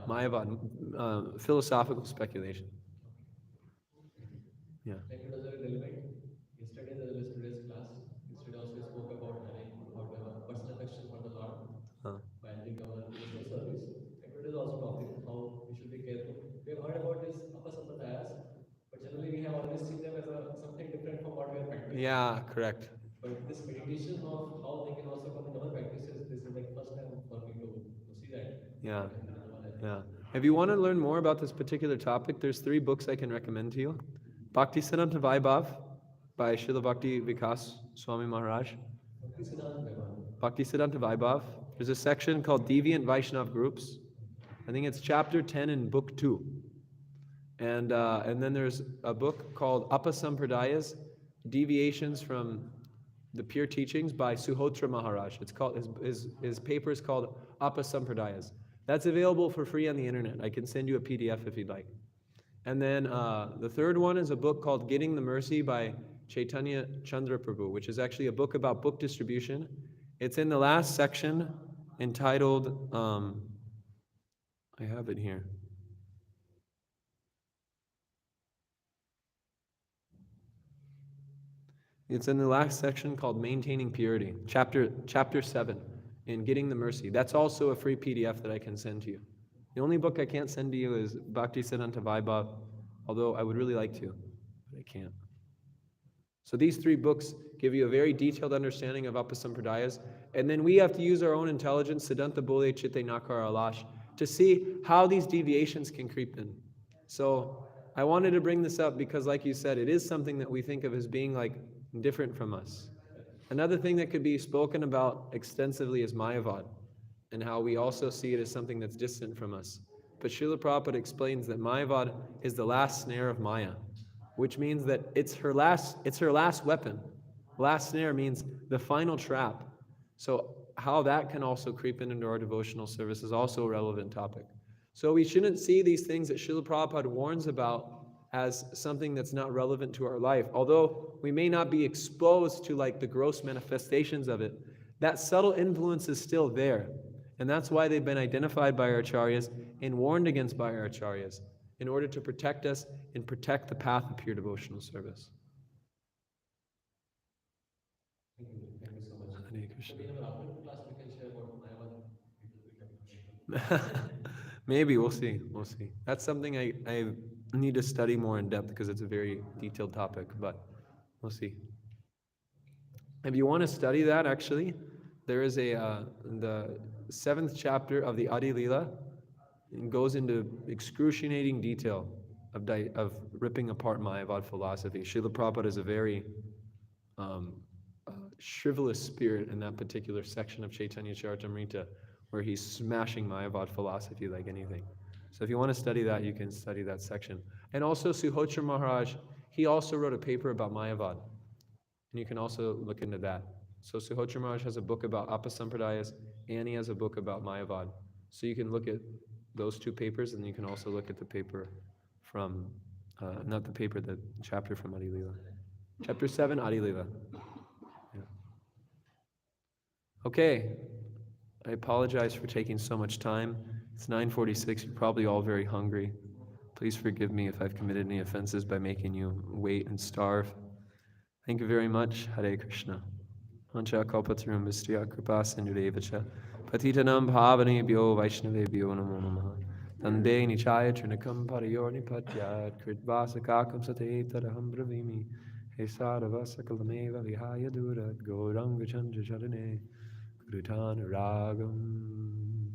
Maya. Mayavad. Philosophical speculation. Yeah. Like it was very relevant. Yesterday there was today's class. Yesterday also we spoke about having how to have a personal affection for the Lord while doing our devotional service. And today is also topic how we should be careful. We have heard about this apasampradayas, but generally we have always seen them as something different from what we are practicing. Yeah, correct. But this meditation of how they can also come in our practices, this is like first time for me to see that. Yeah. Yeah. If you want to learn more about this particular topic, there's 3 books I can recommend to you. Bhakti Siddhanta Vaibhav by Srila Bhakti Vikas Swami Maharaj. Bhakti Siddhanta Vaibhav. There's a section called Deviant Vaishnav Groups. I think it's chapter 10 in book 2. And then there's a book called Apasampradayas, Deviations from the Pure Teachings by Suhotra Maharaj. It's called his paper is called Apasampradayas. That's available for free on the internet. I can send you a PDF if you'd like. And then the third one is a book called Getting the Mercy by Chaitanya Chandra Prabhu, which is actually a book about book distribution. It's in the last section entitled, I have it here. It's in the last section called Maintaining Purity, chapter 7, in Getting the Mercy. That's also a free PDF that I can send to you. The only book I can't send to you is Bhakti Siddhanta Vaibhav, although I would really like to, but I can't. So these 3 books give you a very detailed understanding of Apasampradayas, and then we have to use our own intelligence, Siddhanta Bole Chitte Nakara Alash, to see how these deviations can creep in. So I wanted to bring this up because, like you said, it is something that we think of as being like different from us. Another thing that could be spoken about extensively is Mayavad, and how we also see it as something that's distant from us. But Srila Prabhupada explains that Mayavad is the last snare of Maya, which means that it's her last weapon. Last snare means the final trap. So how that can also creep into our devotional service is also a relevant topic. So we shouldn't see these things that Srila Prabhupada warns about as something that's not relevant to our life. Although we may not be exposed to like the gross manifestations of it, that subtle influence is still there. And that's why they've been identified by our acharyas and warned against by our acharyas in order to protect us and protect the path of pure devotional service. Thank you so much. Hare Krishna. Maybe in our afternoon class we can share about Mayavad little bit of Maybe, we'll see. We'll see. That's something I need to study more in depth because it's a very detailed topic, but we'll see. If you want to study that, actually, there is the 7th chapter of the Adi Lila. It goes into excruciating detail of ripping apart Mayavad philosophy. Srila Prabhupada is a very frivolous spirit in that particular section of Chaitanya Charitamrita, where he's smashing Mayavad philosophy like anything. So if you want to study that, you can study that section. And also Suhotra Maharaj, he also wrote a paper about Mayavad. And you can also look into that. So Suhotra Maharaj has a book about Apasampradayas, and he has a book about Mayavad. So you can look at those two papers, and you can also look at the paper from, not the paper, the chapter from Adi Lila. Chapter 7, Adi Lila. Yeah. Okay, I apologize for taking so much time. It's 9:46, you're probably all very hungry. Please forgive me if I've committed any offenses by making you wait and starve. Thank you very much. Hare Krishna. Ancha kalpatarum vistya kripa sindhudevacha patitanam bhavanebhyo vaishnavebhyo namo namaha tande nichaya trinakam pariyorni patyat kritvasakakam sate tadaham bravimi he sadhava sakalameva vihaya durat gauranga chandra charane Gurutana ragam